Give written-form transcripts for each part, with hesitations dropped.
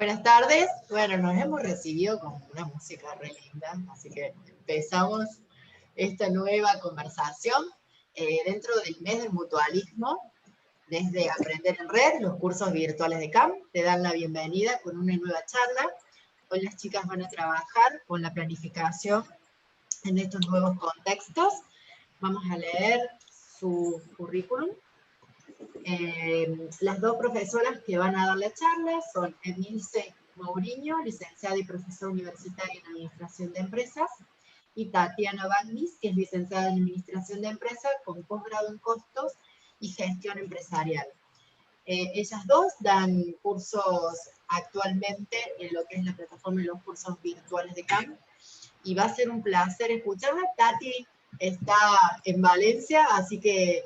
Buenas tardes. Bueno, nos hemos recibido con una música re linda, así que empezamos esta nueva conversación dentro del mes del mutualismo, desde Aprender en Red, los cursos virtuales de CAM, te dan la bienvenida con una nueva charla. Hoy las chicas van a trabajar con la planificación en estos nuevos contextos. Vamos a leer su currículum. Las dos profesoras que van a dar la charla son Emilce Mourinho, licenciada y profesora universitaria en Administración de Empresas, y Tatiana Bagnis, que es licenciada en Administración de Empresas con posgrado en Costos y Gestión Empresarial. Ellas dos dan cursos actualmente en lo que es la plataforma de los cursos virtuales de CAM, y va a ser un placer escucharla. Tati está en Valencia, así que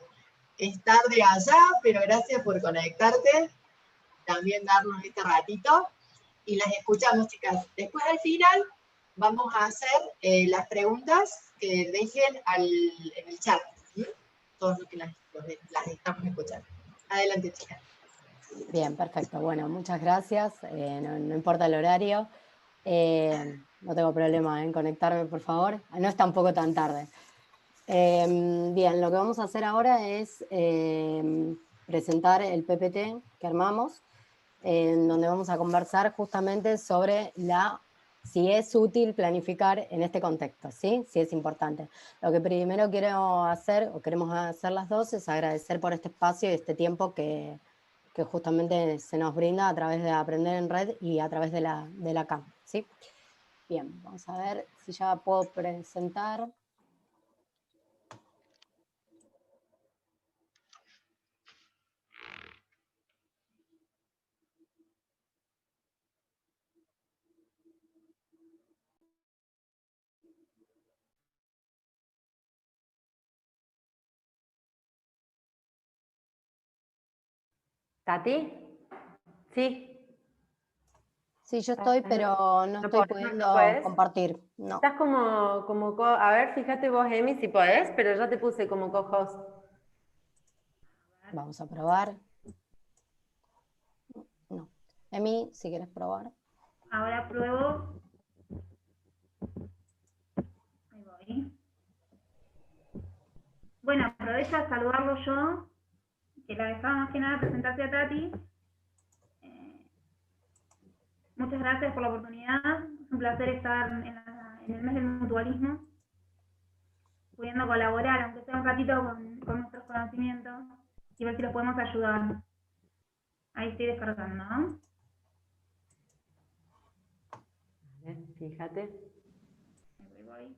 es tarde allá, pero gracias por conectarte, también darnos este ratito, y las escuchamos, chicas. Después, al final, vamos a hacer las preguntas que dejen en el chat, ¿sí? Todos los que las estamos escuchando. Adelante, chicas. Bien, perfecto. Bueno, muchas gracias. No importa el horario. No tengo problema en conectarme, por favor. No es tampoco tan tarde. Bien, lo que vamos a hacer ahora es presentar el PPT que armamos, en donde vamos a conversar justamente sobre si es útil planificar en este contexto, ¿sí? Si es importante. Lo que primero quiero hacer, o queremos hacer las dos, es agradecer por este espacio y este tiempo que justamente se nos brinda a través de Aprender en Red y a través de la CAM, ¿sí? Bien, vamos a ver si ya puedo presentar. ¿Tati? Sí. Sí, yo estoy, pero no estoy pudiendo compartir. No. Estás como a ver, fíjate vos, Emi, si podés, pero ya te puse como co-host. Vamos a probar. No. Emi, si quieres probar. Ahora pruebo. Ahí voy. Bueno, aprovecho a saludarlo yo, que la dejaba más que nada presentarse a Tati. Muchas gracias por la oportunidad. Es un placer estar en el mes del mutualismo, pudiendo colaborar, aunque sea un ratito, con nuestros conocimientos y ver si los podemos ayudar. Ahí estoy descargando, ¿no? A ver, fíjate. Ahí voy.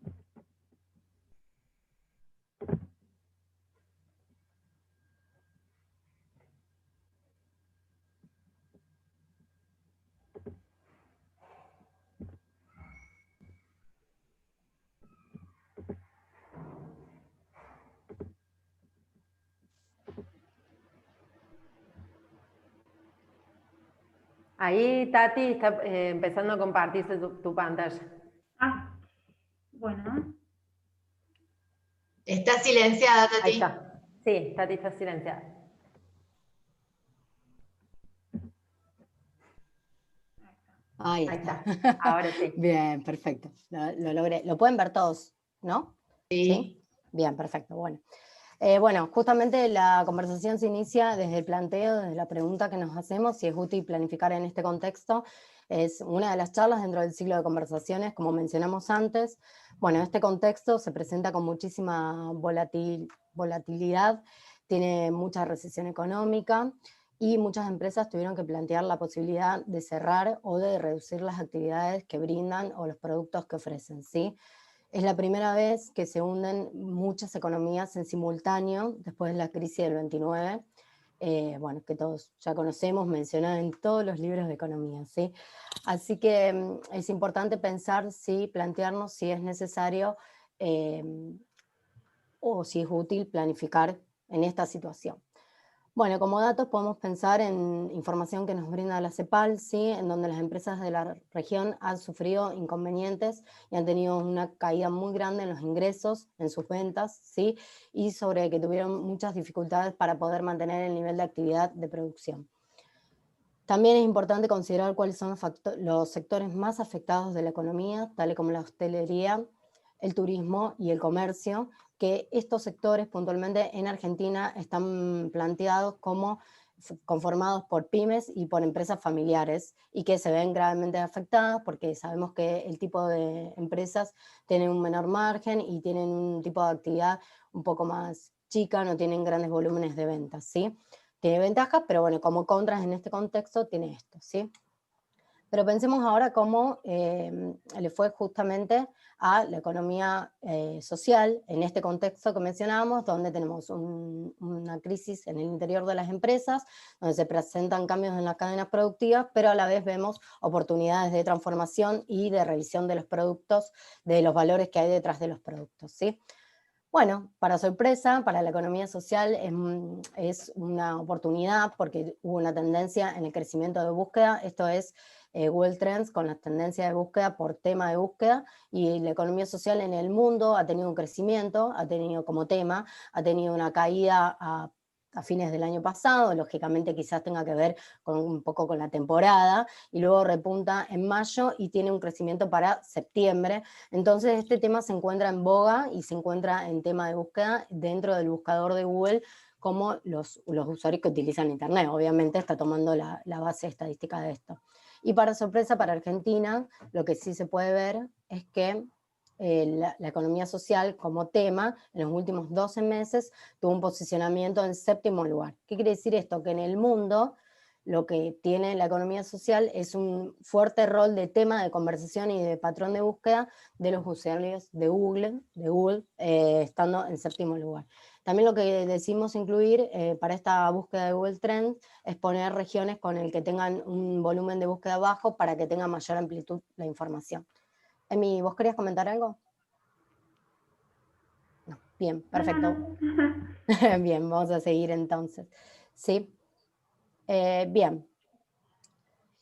Ahí Tati está empezando a compartirse tu pantalla. Ah, bueno. ¿Está silenciada, Tati? Ahí está. Sí, Tati está silenciada. Ahí está. Ahora sí. Bien, perfecto. Lo logré. Lo pueden ver todos, ¿no? Sí. Bien, perfecto. Bueno, justamente la conversación se inicia desde el planteo, desde la pregunta que nos hacemos, si es útil planificar en este contexto. Es una de las charlas dentro del ciclo de conversaciones, como mencionamos antes. Bueno, este contexto se presenta con muchísima volatilidad, tiene mucha recesión económica, y muchas empresas tuvieron que plantear la posibilidad de cerrar o de reducir las actividades que brindan o los productos que ofrecen, ¿sí? Es la primera vez que se hunden muchas economías en simultáneo después de la crisis del 29, bueno, que todos ya conocemos, mencionada en todos los libros de economía, ¿sí? Así que es importante pensar, plantearnos si es necesario o si es útil planificar en esta situación. Bueno, como datos podemos pensar en información que nos brinda la CEPAL, ¿sí? En donde las empresas de la región han sufrido inconvenientes y han tenido una caída muy grande en los ingresos, en sus ventas, ¿sí? Y sobre que tuvieron muchas dificultades para poder mantener el nivel de actividad de producción. También es importante considerar cuáles son los sectores más afectados de la economía, tales como la hostelería, el turismo y el comercio, que estos sectores puntualmente en Argentina están planteados como conformados por pymes y por empresas familiares y que se ven gravemente afectadas porque sabemos que el tipo de empresas tienen un menor margen y tienen un tipo de actividad un poco más chica, no tienen grandes volúmenes de ventas, ¿sí? Tiene ventajas, pero bueno, como contras en este contexto tiene esto, ¿sí? Pero pensemos ahora cómo le fue justamente a la economía social en este contexto que mencionábamos, donde tenemos una crisis en el interior de las empresas, donde se presentan cambios en las cadenas productivas, pero a la vez vemos oportunidades de transformación y de revisión de los productos, de los valores que hay detrás de los productos, ¿sí? Bueno, para sorpresa, para la economía social es una oportunidad porque hubo una tendencia en el crecimiento de búsqueda, esto es Google Trends con las tendencias de búsqueda por tema de búsqueda, y la economía social en el mundo ha tenido un crecimiento, ha tenido como tema, ha tenido una caída a fines del año pasado, lógicamente quizás tenga que ver un poco con la temporada, y luego repunta en mayo y tiene un crecimiento para septiembre. Entonces este tema se encuentra en boga y se encuentra en tema de búsqueda dentro del buscador de Google como los usuarios que utilizan Internet. Obviamente está tomando la base estadística de esto. Y para sorpresa para Argentina, lo que sí se puede ver es que la economía social como tema en los últimos 12 meses tuvo un posicionamiento en 7º lugar. ¿Qué quiere decir esto? Que en el mundo lo que tiene la economía social es un fuerte rol de tema de conversación y de patrón de búsqueda de los usuarios de Google estando en 7º lugar. También lo que decimos incluir para esta búsqueda de Google Trends es poner regiones con el que tengan un volumen de búsqueda bajo para que tenga mayor amplitud la información. Emi, ¿vos querías comentar algo? No, bien, perfecto. No. Bien, vamos a seguir entonces. Sí, bien.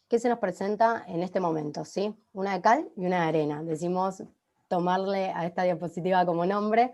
¿Qué se nos presenta en este momento? ¿Sí? Una de cal y una de arena. Decimos tomarle a esta diapositiva como nombre.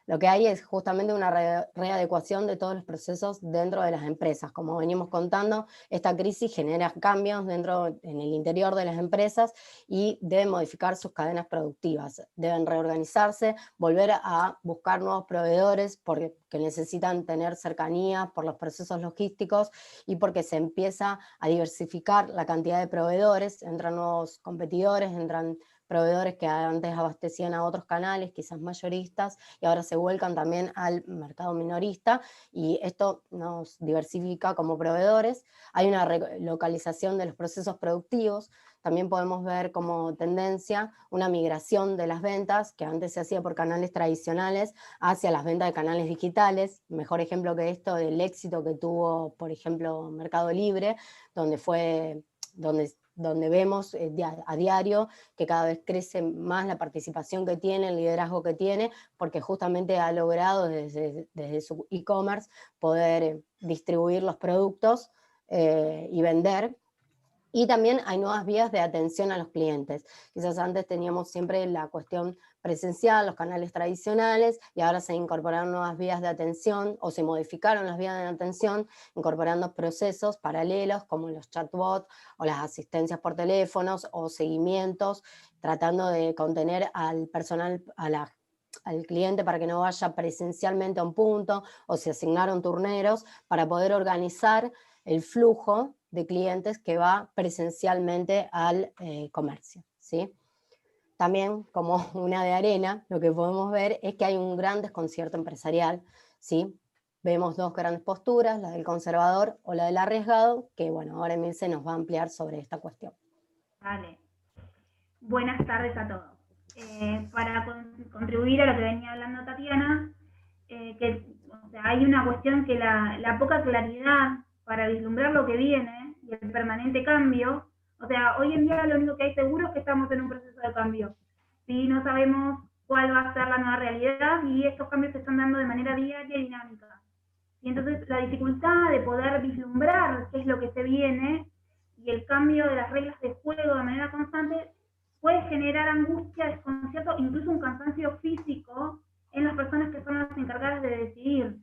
Lo que hay es justamente una readecuación de todos los procesos dentro de las empresas. Como venimos contando, esta crisis genera cambios en el interior de las empresas y deben modificar sus cadenas productivas. Deben reorganizarse, volver a buscar nuevos proveedores porque necesitan tener cercanía por los procesos logísticos y porque se empieza a diversificar la cantidad de proveedores, entran nuevos competidores, entran proveedores que antes abastecían a otros canales, quizás mayoristas, y ahora se vuelcan también al mercado minorista, y esto nos diversifica como proveedores. Hay una relocalización de los procesos productivos, también podemos ver como tendencia una migración de las ventas, que antes se hacía por canales tradicionales, hacia las ventas de canales digitales. Mejor ejemplo que esto del éxito que tuvo, por ejemplo, Mercado Libre, donde vemos a diario que cada vez crece más la participación que tiene, el liderazgo que tiene, porque justamente ha logrado desde su e-commerce poder distribuir los productos y vender. Y también hay nuevas vías de atención a los clientes. Quizás antes teníamos siempre la cuestión presencial, los canales tradicionales, y ahora se incorporaron nuevas vías de atención, o se modificaron las vías de atención, incorporando procesos paralelos como los chatbots, o las asistencias por teléfonos, o seguimientos, tratando de contener al personal, al cliente para que no vaya presencialmente a un punto, o se asignaron turneros para poder organizar el flujo de clientes que va presencialmente al comercio, ¿sí? También, como una de arena, lo que podemos ver es que hay un gran desconcierto empresarial, ¿sí? Vemos dos grandes posturas, la del conservador o la del arriesgado, que bueno, ahora Emilce nos va a ampliar sobre esta cuestión. Vale. Buenas tardes a todos. Para contribuir a lo que venía hablando Tatiana, hay una cuestión que la poca claridad para vislumbrar lo que viene y el permanente cambio, hoy en día lo único que hay seguro es que estamos en un proceso de cambio. ¿Sí? No sabemos cuál va a ser la nueva realidad y estos cambios se están dando de manera diaria y dinámica. Y entonces la dificultad de poder vislumbrar qué es lo que se viene y el cambio de las reglas de juego de manera constante puede generar angustia, desconcierto, incluso un cansancio físico en las personas que son las encargadas de decidir.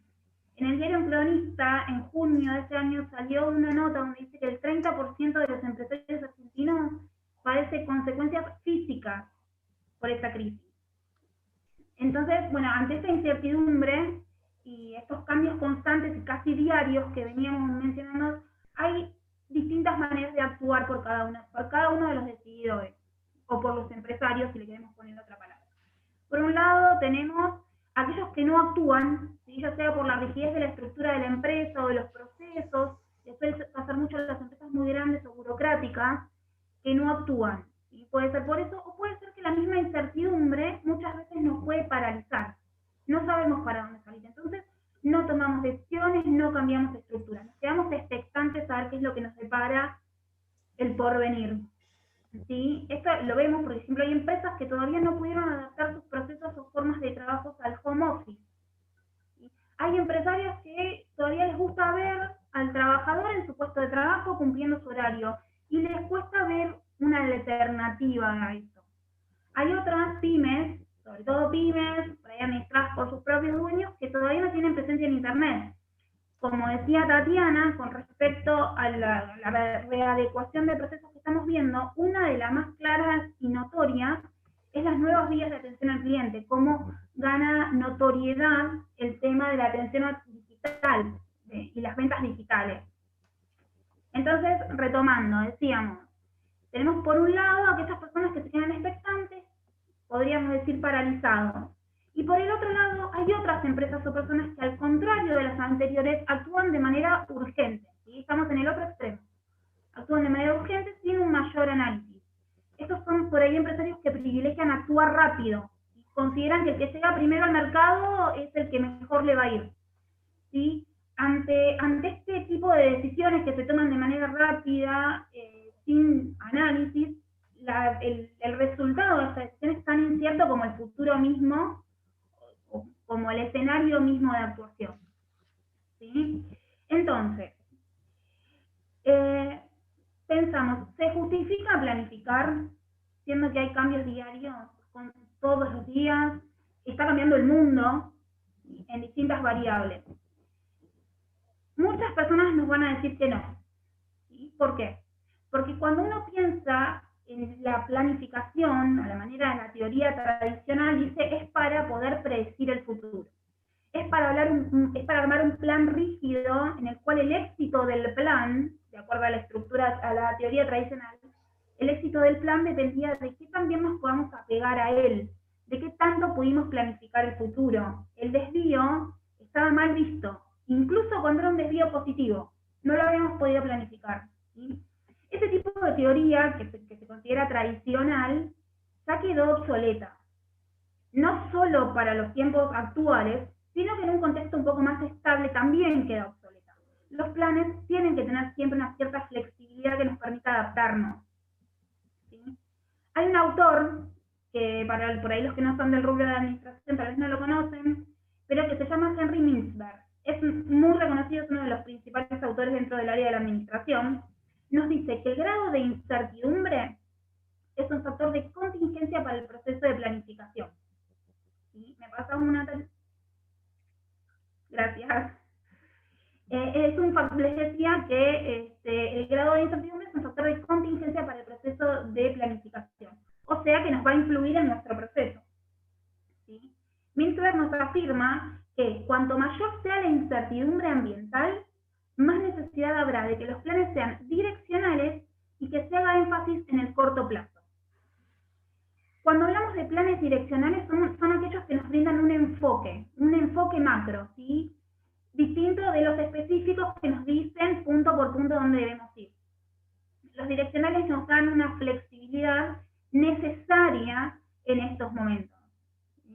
En el diario Cronista, en junio de este año, salió una nota donde dice que el 30% de los empresarios argentinos padece consecuencias físicas por esta crisis. Entonces, bueno, ante esta incertidumbre y estos cambios constantes y casi diarios que veníamos mencionando, hay distintas maneras de actuar por cada uno de los decididores, o por los empresarios, si le queremos poner otra palabra. Por un lado, tenemos aquellos que no actúan, ¿sí? Ya sea por la rigidez de la estructura de la empresa o de los procesos, les suele pasar mucho en las empresas muy grandes o burocráticas, que no actúan. ¿Sí? Puede ser por eso, o puede ser que la misma incertidumbre muchas veces nos puede paralizar. No sabemos para dónde salir. Entonces, no tomamos decisiones, no cambiamos estructura. Nos quedamos expectantes a ver qué es lo que nos depara el porvenir. ¿Sí? Esto lo vemos, por ejemplo, hay empresas que todavía no pudieron adaptar sus procesos o formas de trabajo al home office. ¿Sí? Hay empresarios que todavía les gusta ver al trabajador en su puesto de trabajo cumpliendo su horario y les cuesta ver una alternativa a esto. Hay otras pymes, sobre todo pymes, por ahí administradas por sus propios dueños, que todavía no tienen presencia en Internet. Como decía Tatiana, con respecto a la readecuación de procesos que estamos viendo, una de las más claras y notorias es las nuevas vías de atención al cliente, cómo gana notoriedad el tema de la atención digital y las ventas digitales. Entonces, retomando, decíamos, tenemos por un lado a aquellas personas que se quedan expectantes, podríamos decir paralizados. Y por el otro lado, hay otras empresas o personas que, al contrario de las anteriores, actúan de manera urgente. ¿Sí? Estamos en el otro extremo. Actúan de manera urgente sin un mayor análisis. Estos son por ahí empresarios que privilegian actuar rápido. ¿Sí? Consideran que el que llega primero al mercado es el que mejor le va a ir. ¿Sí? Ante este tipo de decisiones que se toman de manera rápida, sin análisis, el resultado de esta decisión es tan incierto como el futuro mismo, como el escenario mismo de actuación. ¿Sí? Entonces, pensamos, ¿se justifica planificar, siendo que hay cambios diarios con todos los días? Está cambiando el mundo en distintas variables. Muchas personas nos van a decir que no. ¿Sí? ¿Por qué? Porque cuando uno piensa en la planificación, a la manera de la teoría tradicional, dice es para poder predecir el futuro. Es para armar un plan rígido en el cual el éxito del plan, de acuerdo a la estructura, a la teoría tradicional, el éxito del plan dependía de qué tan bien nos podamos apegar a él, de qué tanto pudimos planificar el futuro. El desvío estaba mal visto, incluso cuando era un desvío positivo, no lo habíamos podido planificar. ¿Sí? Ese tipo de teoría, que se considera tradicional, ya quedó obsoleta. No solo para los tiempos actuales, sino que en un contexto un poco más estable también queda obsoleta. Los planes tienen que tener siempre una cierta flexibilidad que nos permita adaptarnos. ¿Sí? Hay un autor, que por ahí los que no son del rubro de la administración tal vez no lo conocen, pero que se llama Henry Mintzberg. Es muy reconocido, es uno de los principales autores dentro del área de la administración. Nos dice que el grado de incertidumbre es un factor de contingencia para el proceso de planificación. ¿Sí? ¿Me pasas una? Gracias. Les decía que el grado de incertidumbre es un factor de contingencia para el proceso de planificación. O sea que nos va a influir en nuestro proceso. ¿Sí? Mintzberg nos afirma que cuanto mayor sea la incertidumbre ambiental, más necesidad habrá de que los planes sean direccionales y que se haga énfasis en el corto plazo. Cuando hablamos de planes direccionales, son aquellos que nos brindan un enfoque macro, ¿sí? Distinto de los específicos que nos dicen punto por punto dónde debemos ir. Los direccionales nos dan una flexibilidad necesaria en estos momentos.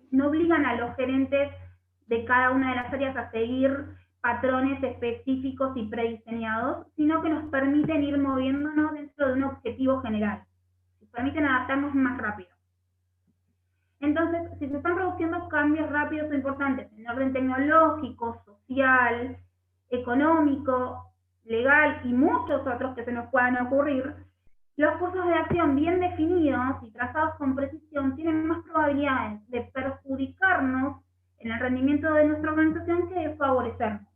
No obligan a los gerentes de cada una de las áreas a seguir patrones específicos y prediseñados, sino que nos permiten ir moviéndonos dentro de un objetivo general. Nos permiten adaptarnos más rápido. Entonces, si se están produciendo cambios rápidos o importantes en orden tecnológico, social, económico, legal y muchos otros que se nos puedan ocurrir, los cursos de acción bien definidos y trazados con precisión tienen más probabilidades de perjudicarnos en el rendimiento de nuestra organización que de favorecernos.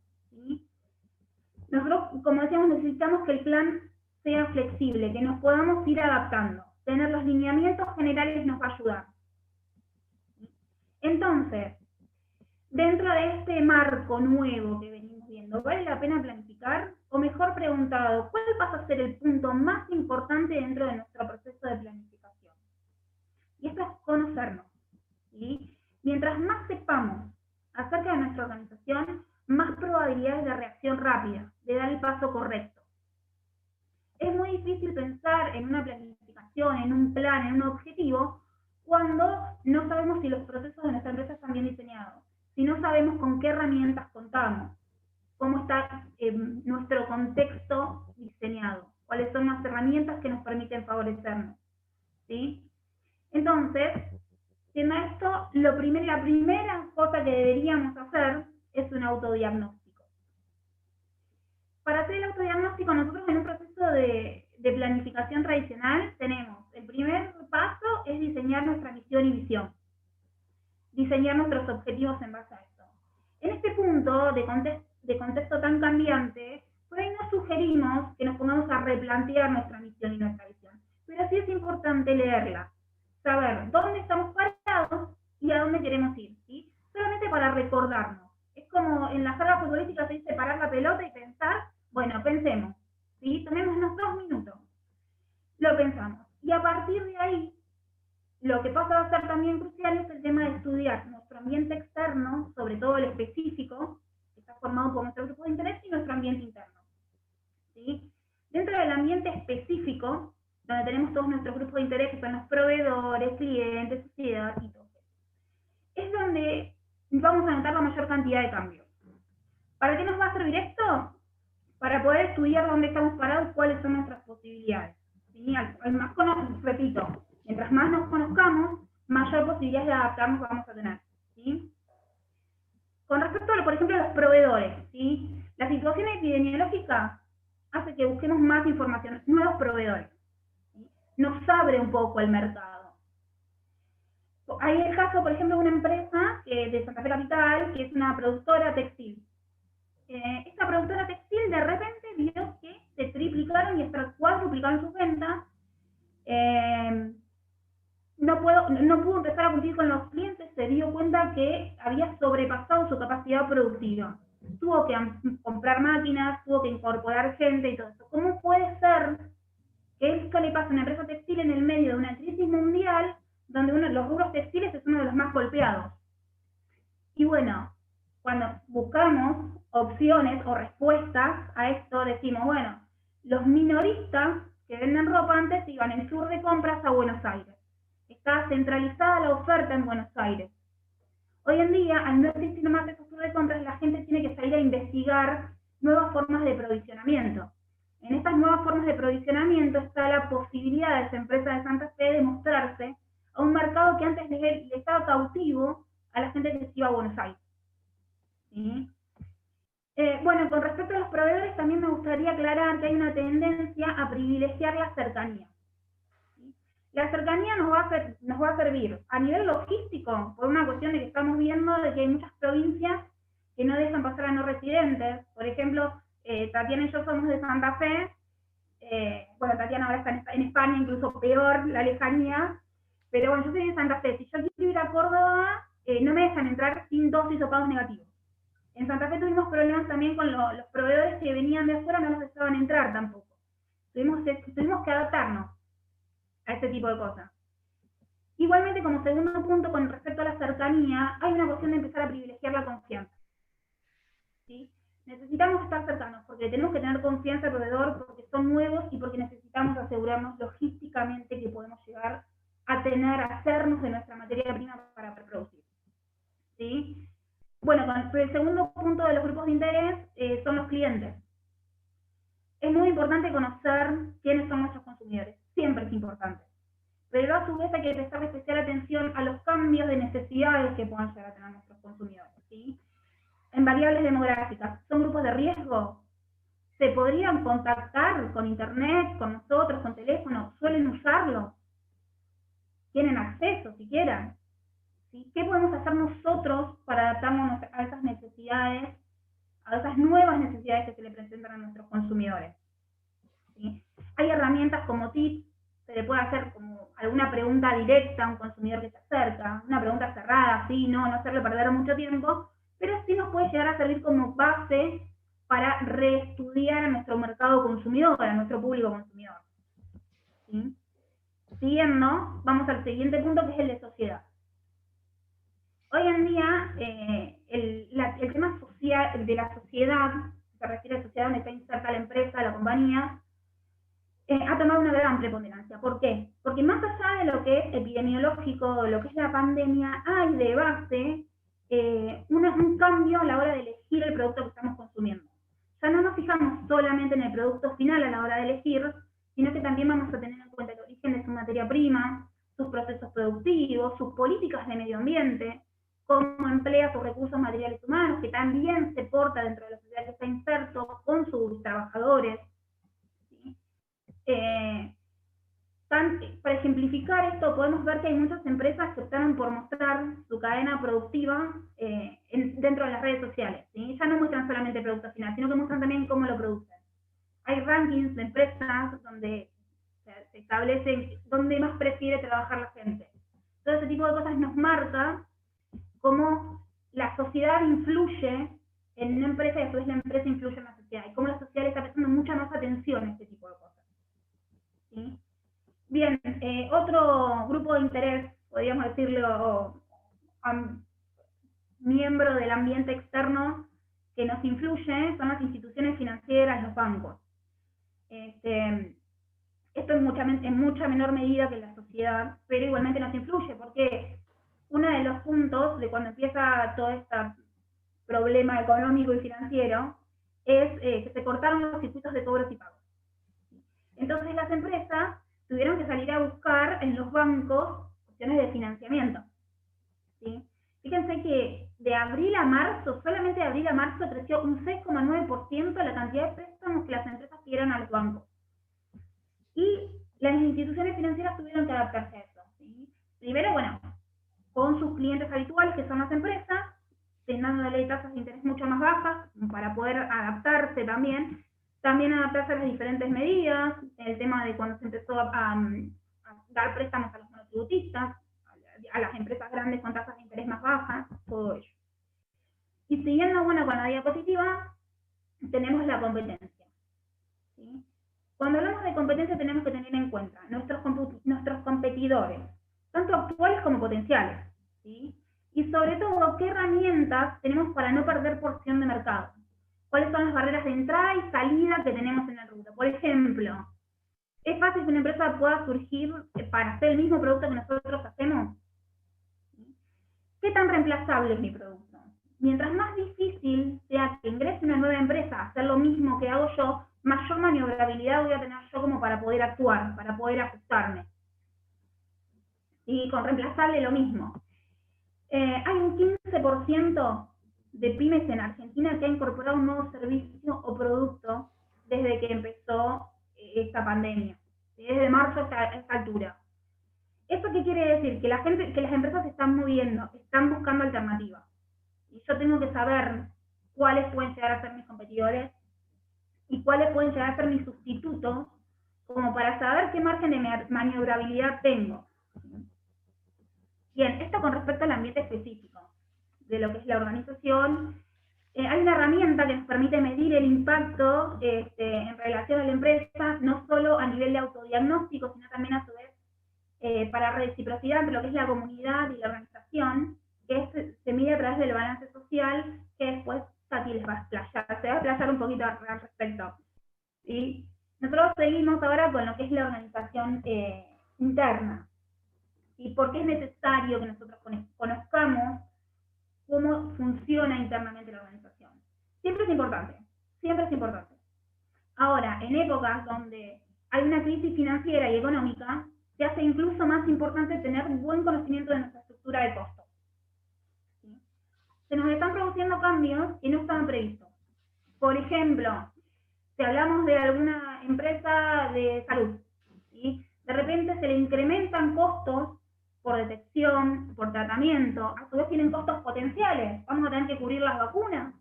Nosotros, como decíamos, necesitamos que el plan sea flexible, que nos podamos ir adaptando. Tener los lineamientos generales nos va a ayudar. Entonces, dentro de este marco nuevo que venimos viendo, ¿vale la pena planificar? O mejor preguntado, ¿cuál pasa a ser el punto más importante dentro de nuestro proceso de planificación? Y esto es conocernos, ¿sí? Mientras más sepamos acerca de nuestra organización, más probabilidades de reacción rápida, de dar el paso correcto. Es muy difícil pensar en una planificación, en un plan, en un objetivo, cuando no sabemos si los procesos de nuestra empresa están bien diseñados, si no sabemos con qué herramientas contamos, cómo está nuestro contexto diseñado, cuáles son las herramientas que nos permiten favorecernos, ¿sí? Entonces, siendo esto, la primera cosa que deberíamos hacer es un autodiagnóstico. Para hacer el autodiagnóstico, nosotros en un proceso de planificación tradicional tenemos, el primer paso es diseñar nuestra misión y visión, diseñar nuestros objetivos en base a esto. En este punto de contexto tan cambiante, por ahí nos sugerimos que nos pongamos a replantear nuestra misión y nuestra visión, pero sí es importante leerla, saber dónde estamos parados y a dónde queremos ir, ¿sí? Solamente para recordarnos. Es como en la sala futbolística se dice parar la pelota y pensar, bueno, pensemos, ¿sí? Tomémonos 2 minutos, lo pensamos. Y a partir de ahí, lo que pasa a ser también crucial es el tema de estudiar nuestro ambiente externo, sobre todo el específico, que está formado por nuestro grupo de interés, y nuestro ambiente interno, ¿sí? Dentro del ambiente específico, donde tenemos todos nuestros grupos de interés, que son los proveedores, clientes, sociedad y todo, es donde vamos a notar la mayor cantidad de cambios. ¿Para qué nos va a servir esto? Para poder estudiar dónde estamos parados y cuáles son nuestras posibilidades, ¿sí? Repito, mientras más nos conozcamos, mayor posibilidad de adaptarnos vamos a tener, ¿sí? Con respecto, por ejemplo, a los proveedores, ¿sí? La situación epidemiológica hace que busquemos más información, nuevos proveedores, ¿sí? Nos abre un poco el mercado. Hay el caso, por ejemplo, de una empresa de Santa Fe Capital, que es una productora textil. Esta productora textil de repente vio que se triplicaron y hasta cuadruplicaron sus ventas. No pudo empezar a cumplir con los clientes, se dio cuenta que había sobrepasado su capacidad productiva. Tuvo que comprar máquinas, tuvo que incorporar gente y todo eso. ¿Cómo puede ser que esto le pase a una empresa textil en el medio de una crisis mundial, donde los rubros textiles es uno de los más golpeados? Y bueno, cuando buscamos opciones o respuestas a esto, decimos, bueno, los minoristas que venden ropa antes iban en tour de compras a Buenos Aires. Está centralizada la oferta en Buenos Aires. Hoy en día, al no existir más esos tours de compras, la gente tiene que salir a investigar nuevas formas de provisionamiento. En estas nuevas formas de provisionamiento está la posibilidad de esa empresa de Santa Fe de mostrarse a un mercado que antes le estaba cautivo a la gente que se iba a Buenos Aires, ¿sí? Bueno, con respecto a los proveedores, también me gustaría aclarar que hay una tendencia a privilegiar la cercanía, ¿sí? La cercanía nos va a servir a nivel logístico, por una cuestión de que estamos viendo de que hay muchas provincias que no dejan pasar a no residentes. Por ejemplo, Tatiana y yo somos de Santa Fe. Bueno, Tatiana ahora está en España, incluso peor la lejanía. Pero bueno, yo soy de Santa Fe. Si yo quiero ir a Córdoba, no me dejan entrar sin 2 hisopados negativos. En Santa Fe tuvimos problemas también con los proveedores que venían de afuera, no nos dejaban entrar tampoco. Tuvimos que adaptarnos a este tipo de cosas. Igualmente, como segundo punto, con respecto a la cercanía, hay una cuestión de empezar a privilegiar la confianza, ¿sí? Necesitamos estar cercanos, porque tenemos que tener confianza al proveedor, porque son nuevos y porque necesitamos asegurarnos logísticamente que podemos llegar a hacernos de nuestra materia prima para producir, ¿sí? Bueno, el segundo punto de los grupos de interés son los clientes. Es muy importante conocer quiénes son nuestros consumidores, siempre es importante. Pero a su vez hay que prestar especial atención a los cambios de necesidades que puedan llegar a tener nuestros consumidores, ¿sí? En variables demográficas, ¿son grupos de riesgo? ¿Se podrían contactar con internet, con nosotros, con teléfono? ¿Suelen usarlo? ¿Tienen acceso siquiera? ¿Sí? ¿Qué podemos hacer nosotros para adaptarnos a esas necesidades a esas nuevas necesidades que se le presentan a nuestros consumidores. ¿Sí? Hay herramientas como tips, se le puede hacer como alguna pregunta directa a un consumidor que se acerca, una pregunta cerrada, sí, no hacerle perder mucho tiempo, pero sí nos puede llegar a servir como base para reestudiar a nuestro mercado consumidor, a nuestro público consumidor. ¿Sí? Siguiendo, vamos al siguiente punto, que es el de sociedad. Hoy en día, el tema social, de la sociedad, se refiere a la sociedad donde está inserta la empresa, la compañía, ha tomado una gran preponderancia. ¿Por qué? Porque más allá de lo que es epidemiológico, lo que es la pandemia, hay de base un cambio a la hora de elegir el producto que estamos consumiendo. Ya no nos fijamos solamente en el producto final a la hora de elegir, sino que también vamos a tener en cuenta el origen de su materia prima, sus procesos productivos, sus políticas de medio ambiente, cómo emplea sus recursos materiales humanos, que también se porta dentro de la sociedad que está inserto con sus trabajadores. ¿Sí? Para ejemplificar esto, podemos ver que hay muchas empresas que optaron por mostrar su cadena productiva dentro de las redes sociales. ¿Sí? Ya no muestran solamente el producto final, sino que muestran también cómo lo producen. Hay rankings de empresas donde se establece dónde más prefiere trabajar la gente. Todo ese tipo de cosas nos marca cómo la sociedad influye en una empresa y a su vez la empresa influye en la sociedad. Y cómo la sociedad está prestando mucha más atención a este tipo de cosas. ¿Sí? Bien, otro grupo de interés, podríamos decirlo, miembro del ambiente externo que nos influye son las instituciones financieras, los bancos. Esto en mucha menor medida que la sociedad, pero igualmente nos influye, porque uno de los puntos de cuando empieza todo este problema económico y financiero es que se cortaron los circuitos de cobros y pagos. Entonces las empresas tuvieron que salir a buscar en los bancos cuestiones de financiamiento. ¿Sí? Fíjense que de abril a marzo, solamente de abril a marzo, creció un 6,9% la cantidad de préstamos que las empresas pidieron a los bancos. Y las instituciones financieras tuvieron que adaptarse a eso. ¿Sí? Primero, bueno, con sus clientes habituales, que son las empresas, dándole tasas de interés mucho más bajas, para poder adaptarse también adaptarse a las diferentes medidas, el tema de cuando se empezó a dar préstamos a los monotributistas, a las empresas grandes con tasas de interés más bajas, todo ello. Y siguiendo, bueno, con la diapositiva, tenemos la competencia. ¿Sí? Cuando hablamos de competencia tenemos que tener en cuenta nuestros competidores, tanto actuales como potenciales. ¿Sí? Y sobre todo, qué herramientas tenemos para no perder porción de mercado. ¿Cuáles son las barreras de entrada y salida que tenemos en el ruta? Por ejemplo, ¿es fácil que una empresa pueda surgir para hacer el mismo producto que nosotros hacemos? ¿Qué tan reemplazable es mi producto? Mientras más difícil sea que ingrese una nueva empresa a hacer lo mismo que hago yo, mayor maniobrabilidad voy a tener yo como para poder actuar, para poder ajustarme. Y con reemplazable lo mismo. Hay un 15% de pymes en Argentina que ha incorporado un nuevo servicio o producto desde que empezó esta pandemia, desde marzo a esta altura. ¿Esto qué quiere decir? Que las empresas se están moviendo, están buscando alternativas. Y yo tengo que saber cuáles pueden llegar a ser mis competidores y cuáles pueden llegar a ser mis sustitutos, como para saber qué margen de maniobrabilidad tengo. Bien, esto con respecto al ambiente específico de lo que es la organización. Hay una herramienta que nos permite medir el impacto en relación a la empresa, no solo a nivel de autodiagnóstico, sino también a su vez para reciprocidad entre lo que es la comunidad y la organización, que se mide a través del balance social, que después Tati les va a explayar, se va a explayar un poquito al respecto. ¿Sí? Nosotros seguimos ahora con lo que es la organización interna. ¿Y por qué es necesario que nosotros conozcamos cómo funciona internamente la organización? Siempre es importante, siempre es importante. Ahora, en épocas donde hay una crisis financiera y económica, se hace incluso más importante tener un buen conocimiento de nuestra estructura de costos. ¿Sí? Se nos están produciendo cambios que no estaban previstos. Por ejemplo, si hablamos de alguna empresa de salud, ¿sí? De repente se le incrementan costos por detección, por tratamiento, a su vez tienen costos potenciales. Vamos a tener que cubrir las vacunas.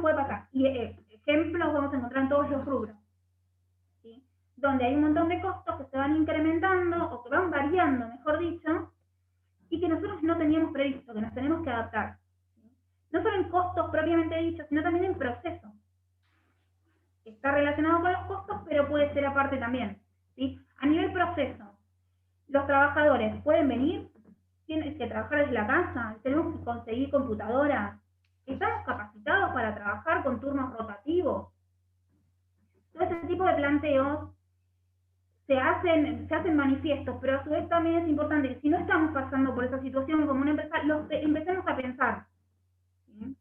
puede pasar. Y ejemplos vamos a encontrar en todos los rubros, ¿sí? Donde hay un montón de costos que se van incrementando o que van variando, mejor dicho, y que nosotros no teníamos previsto, que nos tenemos que adaptar. ¿Sí? No solo en costos propiamente dichos, sino también en procesos. Está relacionado con los costos, pero puede ser aparte también, ¿sí? A nivel proceso, los trabajadores pueden venir, tienen que trabajar desde la casa, tenemos que conseguir computadoras, estamos capacitados para trabajar con turnos rotativos. Todo ese tipo de planteos se hacen manifiestos, pero a su vez también es importante que si no estamos pasando por esa situación como una empresa, empecemos a pensar. ¿Sí?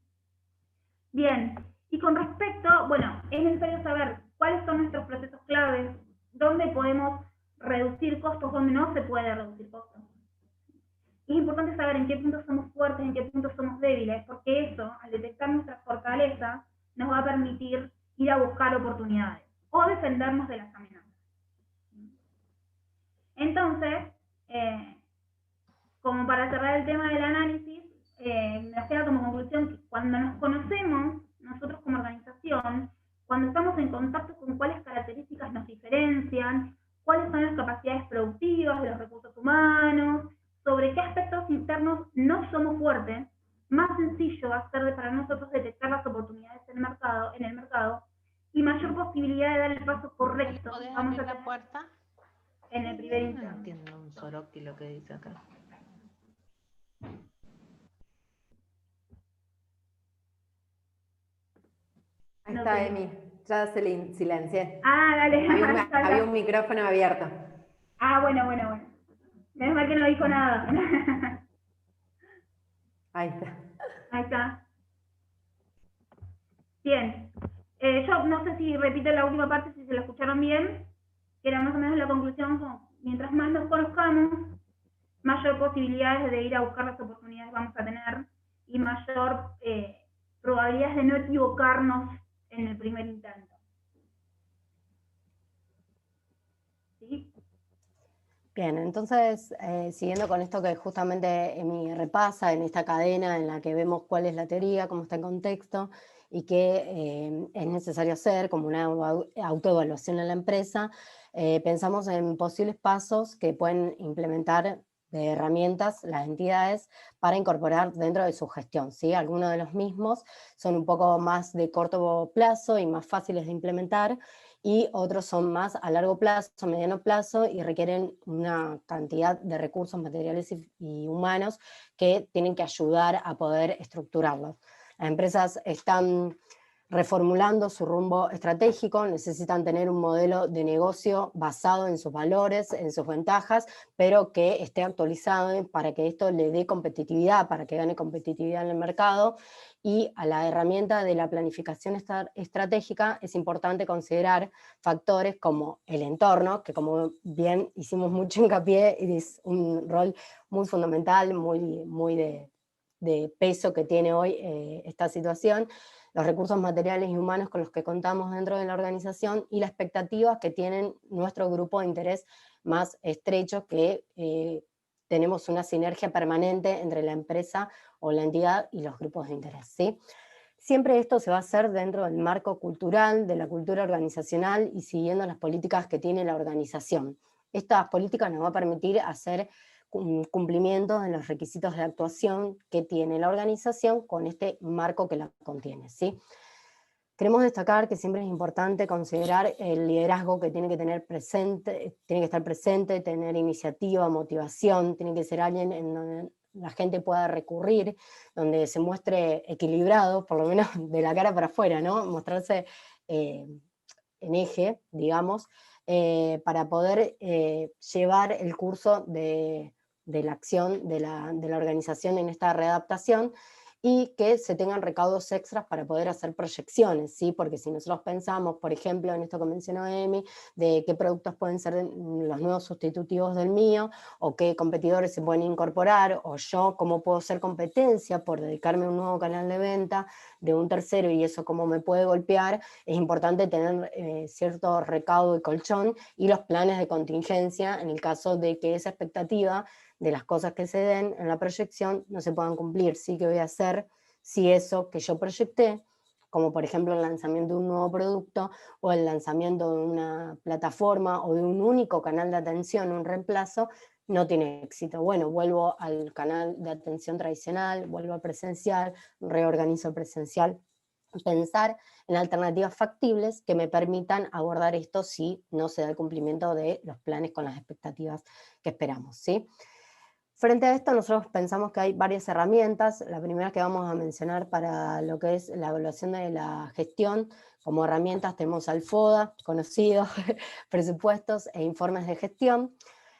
Bien, y con respecto, bueno, es necesario saber cuáles son nuestros procesos claves, dónde podemos reducir costos, dónde no se puede reducir costos. Y es importante saber en qué puntos somos fuertes, en qué puntos somos débiles, porque eso, al detectar nuestras fortalezas, nos va a permitir ir a buscar oportunidades o defendernos de las amenazas. Entonces, como para cerrar el tema del análisis, me queda como conclusión que cuando nos conocemos, nosotros como organización, cuando estamos en contacto con cuáles características nos diferencian, cuáles son las capacidades productivas de los recursos humanos, sobre qué aspectos internos no somos fuertes, más sencillo va a ser para nosotros detectar las oportunidades en el mercado y mayor posibilidad de dar el paso correcto. ¿Podés Vamos abrir a la tener puerta? en el primer No intento. entiendo un soroqui lo que dice acá. Ahí No está, sé. Emi. Ya se silencié. Ah, dale. Había un micrófono abierto. Ah, bueno. Menos mal que no dijo nada. Ahí está. Ahí está. Bien. Yo no sé si repito la última parte, si se la escucharon bien, que era más o menos la conclusión, como, mientras más nos conozcamos, mayor posibilidades de ir a buscar las oportunidades vamos a tener y mayor probabilidades de no equivocarnos en el primer intento. ¿Sí? Bien, entonces, siguiendo con esto que justamente Emi repasa en esta cadena en la que vemos cuál es la teoría, cómo está el contexto y qué es necesario hacer como una autoevaluación en la empresa, pensamos en posibles pasos que pueden implementar de herramientas las entidades para incorporar dentro de su gestión, ¿sí? Algunos de los mismos son un poco más de corto plazo y más fáciles de implementar, y otros son más a largo plazo, mediano plazo, y requieren una cantidad de recursos materiales y humanos que tienen que ayudar a poder estructurarlos. Las empresas están reformulando su rumbo estratégico, necesitan tener un modelo de negocio basado en sus valores, en sus ventajas, pero que esté actualizado para que esto le dé competitividad, para que gane competitividad en el mercado. Y a la herramienta de la planificación estratégica es importante considerar factores como el entorno, que como bien hicimos mucho hincapié, es un rol muy fundamental, muy de peso que tiene hoy esta situación, los recursos materiales y humanos con los que contamos dentro de la organización y las expectativas que tienen nuestro grupo de interés más estrecho, que tenemos una sinergia permanente entre la empresa o la entidad y los grupos de interés, ¿sí? Siempre esto se va a hacer dentro del marco cultural, de la cultura organizacional y siguiendo las políticas que tiene la organización. Estas políticas nos van a permitir hacer cumplimiento de los requisitos de actuación que tiene la organización con este marco que la contiene, ¿sí? Queremos destacar que siempre es importante considerar el liderazgo que tiene que tener presente, tiene que estar presente, tener iniciativa, motivación, tiene que ser alguien en donde la gente pueda recurrir, donde se muestre equilibrado, por lo menos de la cara para afuera, ¿no? Mostrarse en eje, digamos, para poder llevar el curso de la acción de la organización en esta readaptación, y que se tengan recaudos extras para poder hacer proyecciones, ¿sí? Porque si nosotros pensamos, por ejemplo, en esto que mencionó Emi, de qué productos pueden ser los nuevos sustitutivos del mío, o qué competidores se pueden incorporar, o yo cómo puedo ser competencia por dedicarme a un nuevo canal de venta de un tercero y eso cómo me puede golpear, es importante tener cierto recaudo y colchón y los planes de contingencia en el caso de que esa expectativa de las cosas que se den en la proyección no se puedan cumplir. Sí, que voy a hacer si eso que yo proyecté como por ejemplo el lanzamiento de un nuevo producto o el lanzamiento de una plataforma o de un único canal de atención, un reemplazo, no tiene éxito. Bueno, vuelvo al canal de atención tradicional, vuelvo al presencial, reorganizo el presencial. Pensar en alternativas factibles que me permitan abordar esto si no se da el cumplimiento de los planes con las expectativas que esperamos, ¿sí? Frente a esto, nosotros pensamos que hay varias herramientas. La primera que vamos a mencionar para lo que es la evaluación de la gestión, como herramientas tenemos al FODA, conocido, presupuestos e informes de gestión.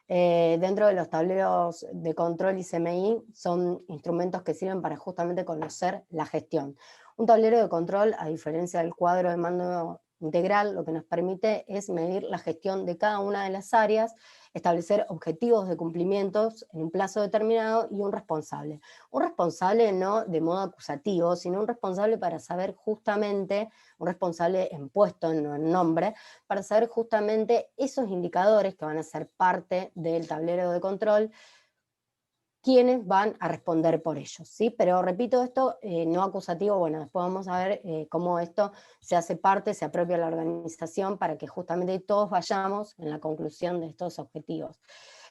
Dentro de los tableros de control y CMI son instrumentos que sirven para justamente conocer la gestión. Un tablero de control, a diferencia del cuadro de mando integral, lo que nos permite es medir la gestión de cada una de las áreas, establecer objetivos de cumplimientos en un plazo determinado y un responsable. Un responsable no de modo acusativo, sino un responsable para saber justamente, un responsable en puesto, no en nombre, para saber justamente esos indicadores que van a ser parte del tablero de control, quiénes van a responder por ellos, ¿sí? Pero repito esto, no acusativo, bueno, después vamos a ver cómo esto se hace parte, se apropia la organización para que justamente todos vayamos en la conclusión de estos objetivos.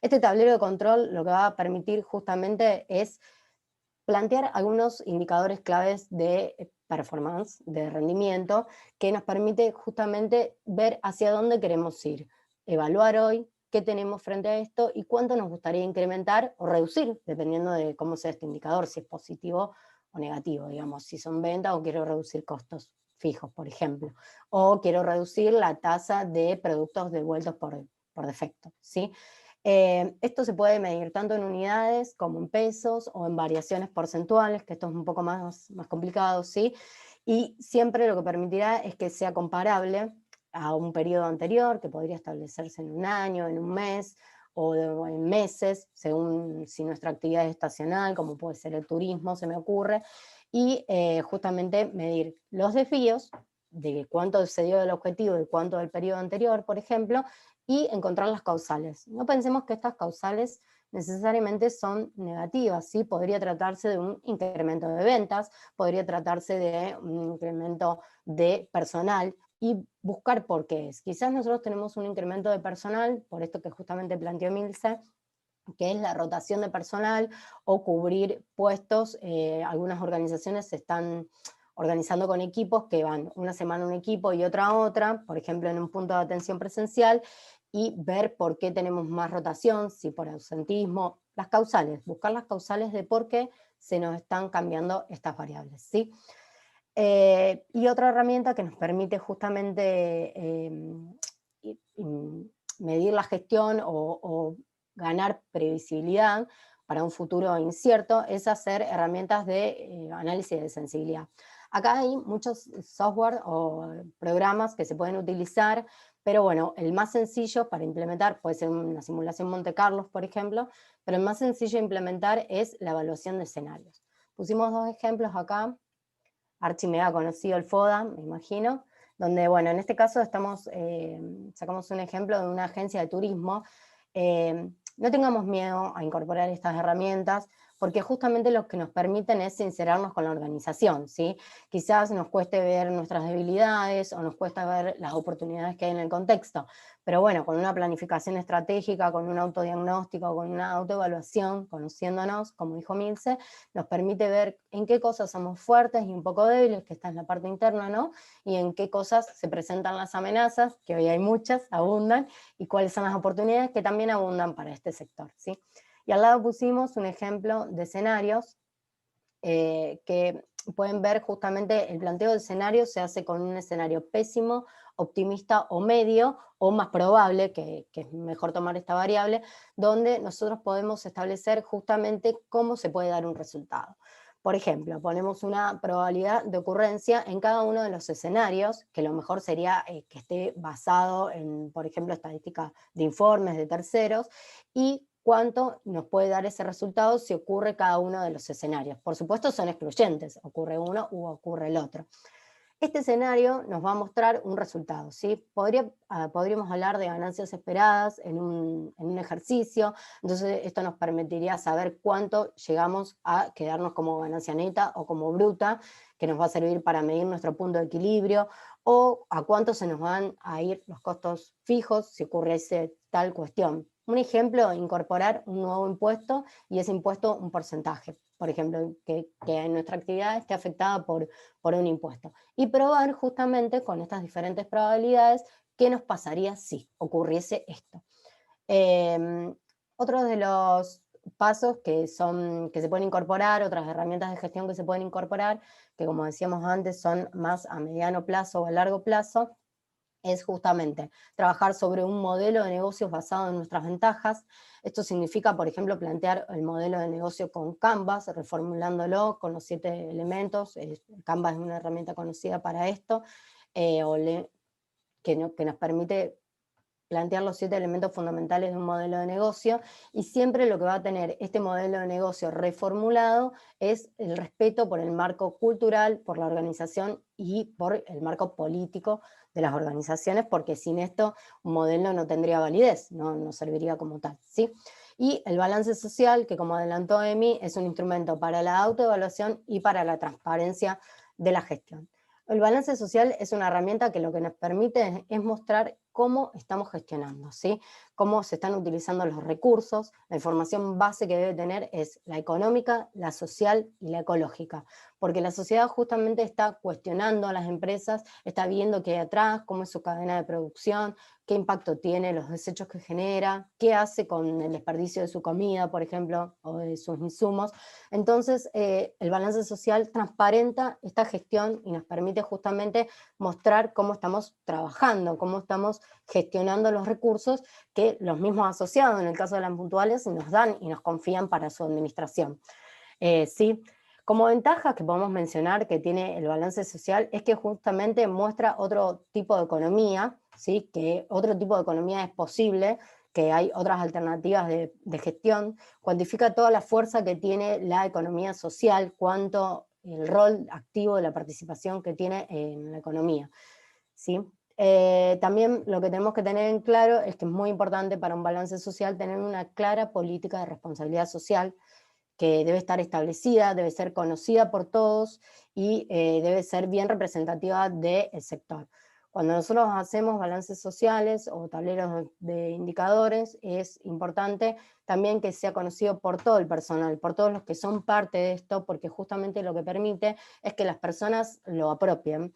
Este tablero de control lo que va a permitir justamente es plantear algunos indicadores claves de performance, de rendimiento, que nos permite justamente ver hacia dónde queremos ir, evaluar hoy qué tenemos frente a esto y cuánto nos gustaría incrementar o reducir, dependiendo de cómo sea este indicador, si es positivo o negativo, digamos, si son ventas o quiero reducir costos fijos, por ejemplo, o quiero reducir la tasa de productos devueltos por defecto, ¿sí? Esto se puede medir tanto en unidades como en pesos o en variaciones porcentuales, que esto es un poco más complicado, ¿sí? Y siempre lo que permitirá es que sea comparable a un periodo anterior, que podría establecerse en un año, en un mes, o en meses, según si nuestra actividad es estacional, como puede ser el turismo, se me ocurre, y justamente medir los desvíos, de cuánto se dio del objetivo y cuánto del periodo anterior, por ejemplo, y encontrar las causales. No pensemos que estas causales necesariamente son negativas, ¿sí? Podría tratarse de un incremento de ventas, podría tratarse de un incremento de personal, y buscar por qué es. Quizás nosotros tenemos un incremento de personal, por esto que justamente planteó Milce, que es la rotación de personal o cubrir puestos. Algunas organizaciones se están organizando con equipos que van una semana un equipo y otra, por ejemplo en un punto de atención presencial, y ver por qué tenemos más rotación, si por ausentismo, las causales, buscar las causales de por qué se nos están cambiando estas variables, ¿sí? Y otra herramienta que nos permite justamente medir la gestión o ganar previsibilidad para un futuro incierto es hacer herramientas de análisis de sensibilidad. Acá hay muchos software o programas que se pueden utilizar, pero bueno, el más sencillo para implementar puede ser una simulación Monte Carlo, por ejemplo, pero el más sencillo de implementar es la evaluación de escenarios. Pusimos dos ejemplos acá. Archi mega conocido el FODA, me imagino, donde, bueno, en este caso sacamos un ejemplo de una agencia de turismo. No tengamos miedo a incorporar estas herramientas, porque justamente lo que nos permiten es sincerarnos con la organización, ¿sí? Quizás nos cueste ver nuestras debilidades o nos cuesta ver las oportunidades que hay en el contexto, pero bueno, con una planificación estratégica, con un autodiagnóstico, con una autoevaluación, conociéndonos, como dijo Milce, nos permite ver en qué cosas somos fuertes y un poco débiles, que está en la parte interna, ¿no? Y en qué cosas se presentan las amenazas, que hoy hay muchas, abundan, y cuáles son las oportunidades que también abundan para este sector, ¿sí? Y al lado pusimos un ejemplo de escenarios que pueden ver justamente el planteo de escenarios se hace con un escenario pésimo, optimista o medio, o más probable, que es mejor tomar esta variable, donde nosotros podemos establecer justamente cómo se puede dar un resultado. Por ejemplo, ponemos una probabilidad de ocurrencia en cada uno de los escenarios, que lo mejor sería que esté basado en, por ejemplo, estadísticas de informes de terceros, y cuánto nos puede dar ese resultado si ocurre cada uno de los escenarios. Por supuesto son excluyentes, ocurre uno u ocurre el otro. Este escenario nos va a mostrar un resultado, ¿sí? Podríamos hablar de ganancias esperadas en un ejercicio, entonces esto nos permitiría saber cuánto llegamos a quedarnos como ganancia neta o como bruta, que nos va a servir para medir nuestro punto de equilibrio, o a cuánto se nos van a ir los costos fijos si ocurriese tal cuestión. Un ejemplo, incorporar un nuevo impuesto y ese impuesto un porcentaje, por ejemplo, que en nuestra actividad esté afectada por un impuesto. Y probar justamente con estas diferentes probabilidades qué nos pasaría si ocurriese esto. Otro de los pasos que se pueden incorporar, otras herramientas de gestión que se pueden incorporar, que como decíamos antes son más a mediano plazo o a largo plazo, es justamente trabajar sobre un modelo de negocios basado en nuestras ventajas. Esto significa, por ejemplo, plantear el modelo de negocio con Canvas, reformulándolo con los 7 elementos. Canvas es una herramienta conocida para esto, que nos permite plantear los 7 elementos fundamentales de un modelo de negocio, y siempre lo que va a tener este modelo de negocio reformulado es el respeto por el marco cultural, por la organización y por el marco político de las organizaciones, porque sin esto un modelo no tendría validez, no serviría como tal, ¿sí? Y el balance social, que como adelantó Emi, es un instrumento para la autoevaluación y para la transparencia de la gestión. El balance social es una herramienta que lo que nos permite es mostrar cómo estamos gestionando, ¿sí? Cómo se están utilizando los recursos. La información base que debe tener es la económica, la social y la ecológica, porque la sociedad justamente está cuestionando a las empresas, está viendo qué hay atrás, cómo es su cadena de producción, qué impacto tiene, los desechos que genera, qué hace con el desperdicio de su comida, por ejemplo, o de sus insumos. Entonces, el balance social transparenta esta gestión y nos permite justamente mostrar cómo estamos trabajando, cómo estamos gestionando los recursos que los mismos asociados, en el caso de las mutuales, nos dan y nos confían para su administración. ¿Sí? Como ventaja que podemos mencionar que tiene el balance social es que justamente muestra otro tipo de economía, ¿sí? Que otro tipo de economía es posible, que hay otras alternativas de gestión, cuantifica toda la fuerza que tiene la economía social, cuánto el rol activo de la participación que tiene en la economía, ¿sí? También lo que tenemos que tener en claro es que es muy importante para un balance social tener una clara política de responsabilidad social, que debe estar establecida, debe ser conocida por todos y debe ser bien representativa del sector. Cuando nosotros hacemos balances sociales o tableros de indicadores, es importante también que sea conocido por todo el personal, por todos los que son parte de esto, porque justamente lo que permite es que las personas lo apropien,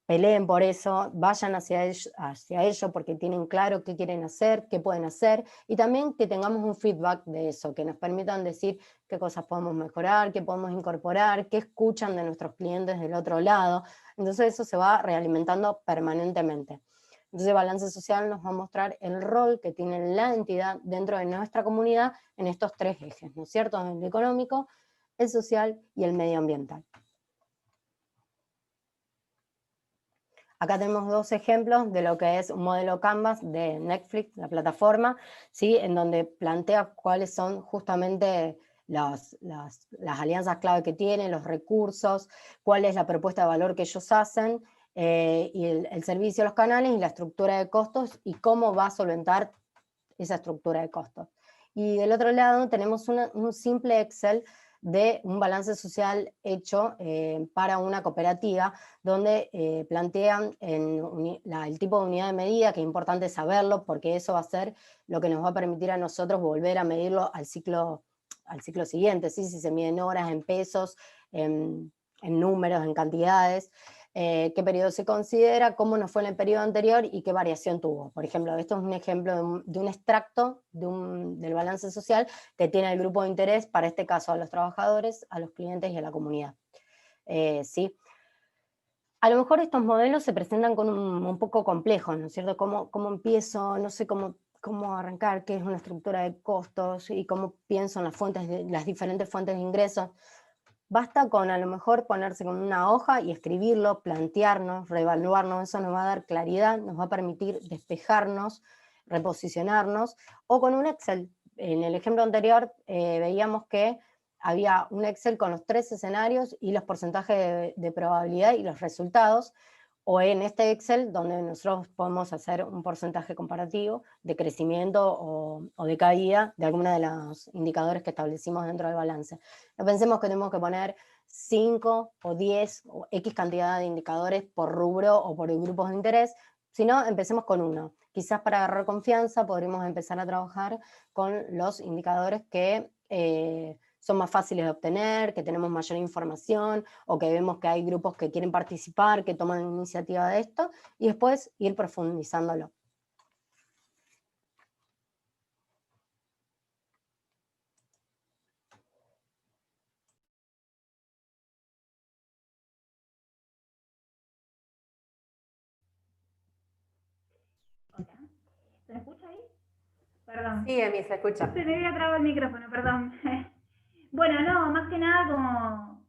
peleen por eso, vayan hacia ello porque tienen claro qué quieren hacer, qué pueden hacer, y también que tengamos un feedback de eso, que nos permitan decir qué cosas podemos mejorar, qué podemos incorporar, qué escuchan de nuestros clientes del otro lado. Entonces eso se va realimentando permanentemente. Entonces balance social nos va a mostrar el rol que tiene la entidad dentro de nuestra comunidad en estos 3 ejes, ¿no es cierto? El económico, el social y el medioambiental. Acá tenemos 2 ejemplos de lo que es un modelo Canvas de Netflix, la plataforma, ¿sí? En donde plantea cuáles son justamente las alianzas clave que tienen, los recursos, cuál es la propuesta de valor que ellos hacen, y el servicio, los canales y la estructura de costos y cómo va a solventar esa estructura de costos. Y del otro lado tenemos un simple Excel de un balance social hecho para una cooperativa, donde plantean el tipo de unidad de medida, que es importante saberlo, porque eso va a ser lo que nos va a permitir a nosotros volver a medirlo al ciclo siguiente, ¿sí? Si se miden horas, en pesos, en números, en cantidades, qué periodo se considera, cómo nos fue en el periodo anterior y qué variación tuvo. Por ejemplo, esto es un ejemplo de un extracto del balance social que tiene el grupo de interés, para este caso a los trabajadores, a los clientes y a la comunidad. ¿Sí? A lo mejor estos modelos se presentan con un poco complejos, ¿no es cierto? ¿Cómo empiezo? No sé cómo arrancar, qué es una estructura de costos y cómo pienso en las diferentes fuentes de ingresos. Basta con a lo mejor ponerse con una hoja y escribirlo, plantearnos, reevaluarnos, eso nos va a dar claridad, nos va a permitir despejarnos, reposicionarnos, o con un Excel. En el ejemplo anterior veíamos que había un Excel con los 3 escenarios y los porcentajes de probabilidad y los resultados, o en este Excel donde nosotros podemos hacer un porcentaje comparativo de crecimiento o de caída de alguno de los indicadores que establecimos dentro del balance. No pensemos que tenemos que poner 5 o 10 o X cantidad de indicadores por rubro o por grupos de interés, sino empecemos con uno. Quizás para agarrar confianza podremos empezar a trabajar con los indicadores que son más fáciles de obtener, que tenemos mayor información, o que vemos que hay grupos que quieren participar, que toman iniciativa de esto, y después ir profundizándolo. Hola. ¿Se me escucha ahí? Perdón. Sí, Emi, se escucha. Se me había trabado el micrófono, perdón. Bueno, no, más que nada como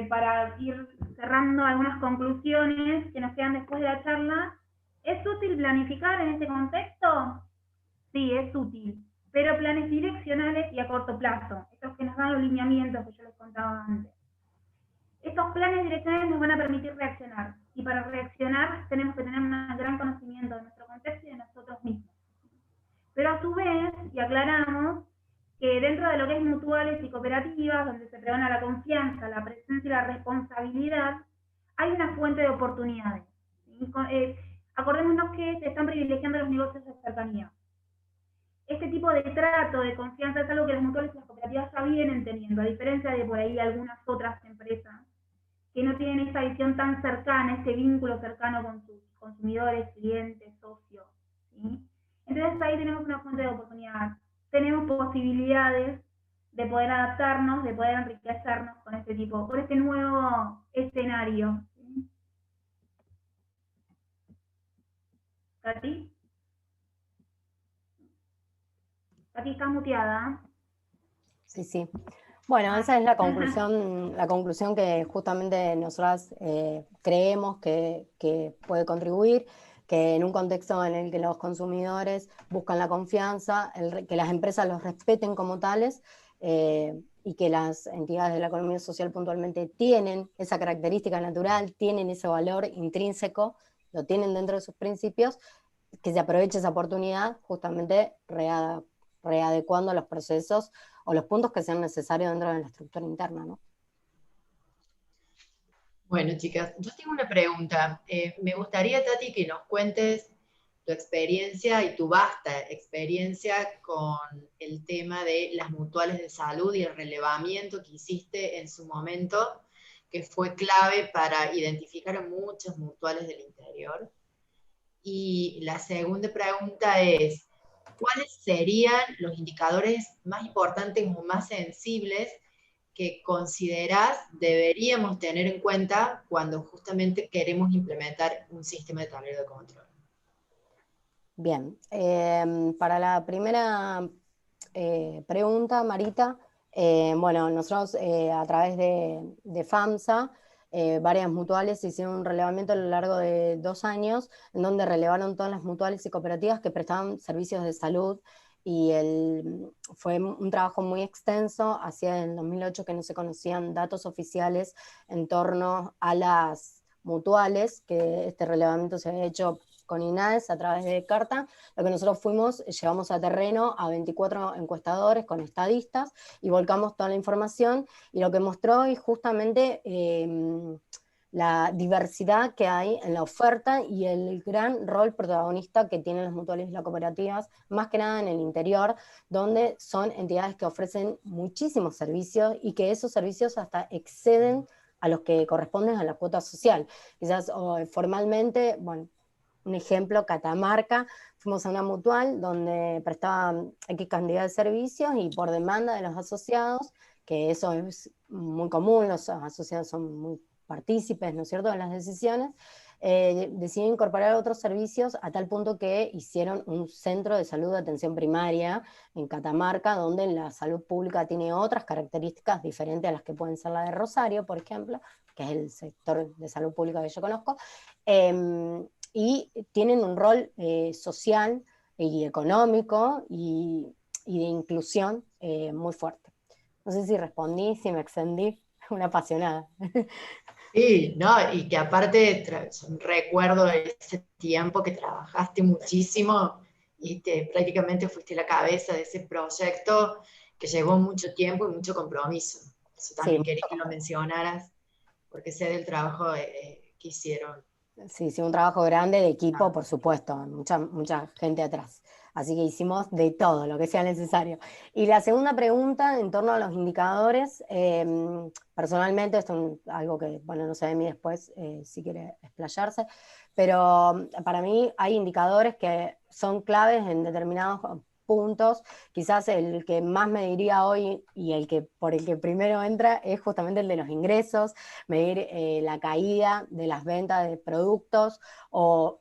para ir cerrando algunas conclusiones que nos quedan después de la charla. ¿Es útil planificar en este contexto? Sí, es útil, pero planes direccionales y a corto plazo, estos que nos dan los lineamientos que yo les contaba antes. Estos planes direccionales nos van a permitir reaccionar, y para reaccionar tenemos que tener un gran conocimiento de nuestro contexto y de nosotros mismos. Pero a su vez, y aclaramos, que dentro de lo que es mutuales y cooperativas, donde se pregona la confianza, la presencia y la responsabilidad, hay una fuente de oportunidades. Acordémonos que se están privilegiando los negocios de cercanía. Este tipo de trato de confianza es algo que las mutuales y las cooperativas ya vienen teniendo, a diferencia de por ahí algunas otras empresas que no tienen esa visión tan cercana, este vínculo cercano con sus consumidores, clientes, socios, ¿sí? Entonces ahí tenemos una fuente de oportunidad, tenemos posibilidades de poder adaptarnos, de poder enriquecernos con este tipo, con este nuevo escenario. ¿Sí? ¿Katy? Katy, estás muteada. Sí, sí. Bueno, esa es la conclusión que justamente nosotras creemos que puede contribuir, que en un contexto en el que los consumidores buscan la confianza, que las empresas los respeten como tales, y que las entidades de la economía social puntualmente tienen esa característica natural, tienen ese valor intrínseco, lo tienen dentro de sus principios, que se aproveche esa oportunidad justamente readecuando los procesos o los puntos que sean necesarios dentro de la estructura interna, ¿no? Bueno, chicas, yo tengo una pregunta. Me gustaría, Tati, que nos cuentes tu experiencia y tu vasta experiencia con el tema de las mutuales de salud y el relevamiento que hiciste en su momento, que fue clave para identificar a muchas mutuales del interior. Y la segunda pregunta es, ¿cuáles serían los indicadores más importantes o más sensibles que considerás deberíamos tener en cuenta cuando justamente queremos implementar un sistema de tablero de control? Bien, para la primera pregunta, Marita, bueno, nosotros a través de FAMSA, varias mutuales hicieron un relevamiento a lo largo de 2 años, en donde relevaron todas las mutuales y cooperativas que prestaban servicios de salud, y fue un trabajo muy extenso. Hacía en 2008 que no se conocían datos oficiales en torno a las mutuales, que este relevamiento se había hecho con INADES a través de carta. Lo que nosotros llevamos a terreno a 24 encuestadores con estadistas y volcamos toda la información, y lo que mostró es justamente la diversidad que hay en la oferta y el gran rol protagonista que tienen las mutuales y las cooperativas, más que nada en el interior, donde son entidades que ofrecen muchísimos servicios y que esos servicios hasta exceden a los que corresponden a la cuota social. Quizás formalmente, bueno, un ejemplo, Catamarca, fuimos a una mutual donde prestaban X cantidad de servicios y por demanda de los asociados, que eso es muy común, los asociados son muy partícipes, ¿no es cierto?, de las decisiones, decidieron incorporar otros servicios a tal punto que hicieron un centro de salud de atención primaria en Catamarca, donde la salud pública tiene otras características diferentes a las que pueden ser la de Rosario, por ejemplo, que es el sector de salud pública que yo conozco, y tienen un rol social y económico y de inclusión muy fuerte. No sé si respondí, si me extendí, una apasionada. Sí, ¿no? Y que aparte recuerdo ese tiempo que trabajaste muchísimo y prácticamente fuiste la cabeza de ese proyecto que llevó mucho tiempo y mucho compromiso. Eso Sí, también quería que lo mencionaras, porque sé del trabajo que hicieron. sí, sí, un trabajo grande de equipo, Ah, por supuesto, mucha, mucha gente atrás. Así que hicimos de todo lo que sea necesario. Y la segunda pregunta, en torno a los indicadores, personalmente, esto es algo que, bueno, no sé de mí después, si quiere explayarse, pero para mí hay indicadores que son claves en determinados puntos. Quizás el que más me diría hoy y el que por el que primero entra es justamente el de los ingresos, medir la caída de las ventas de productos o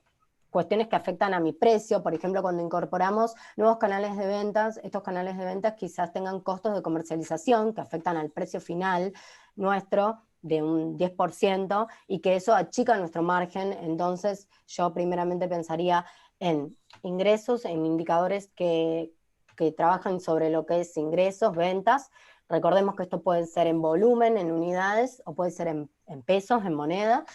cuestiones que afectan a mi precio. Por ejemplo, cuando incorporamos nuevos canales de ventas, estos canales de ventas quizás tengan costos de comercialización que afectan al precio final nuestro de un 10% y que eso achica nuestro margen. Entonces yo primeramente pensaría en ingresos, en indicadores que trabajan sobre lo que es ingresos, ventas. Recordemos que esto puede ser en volumen, en unidades, o puede ser en pesos, en moneda,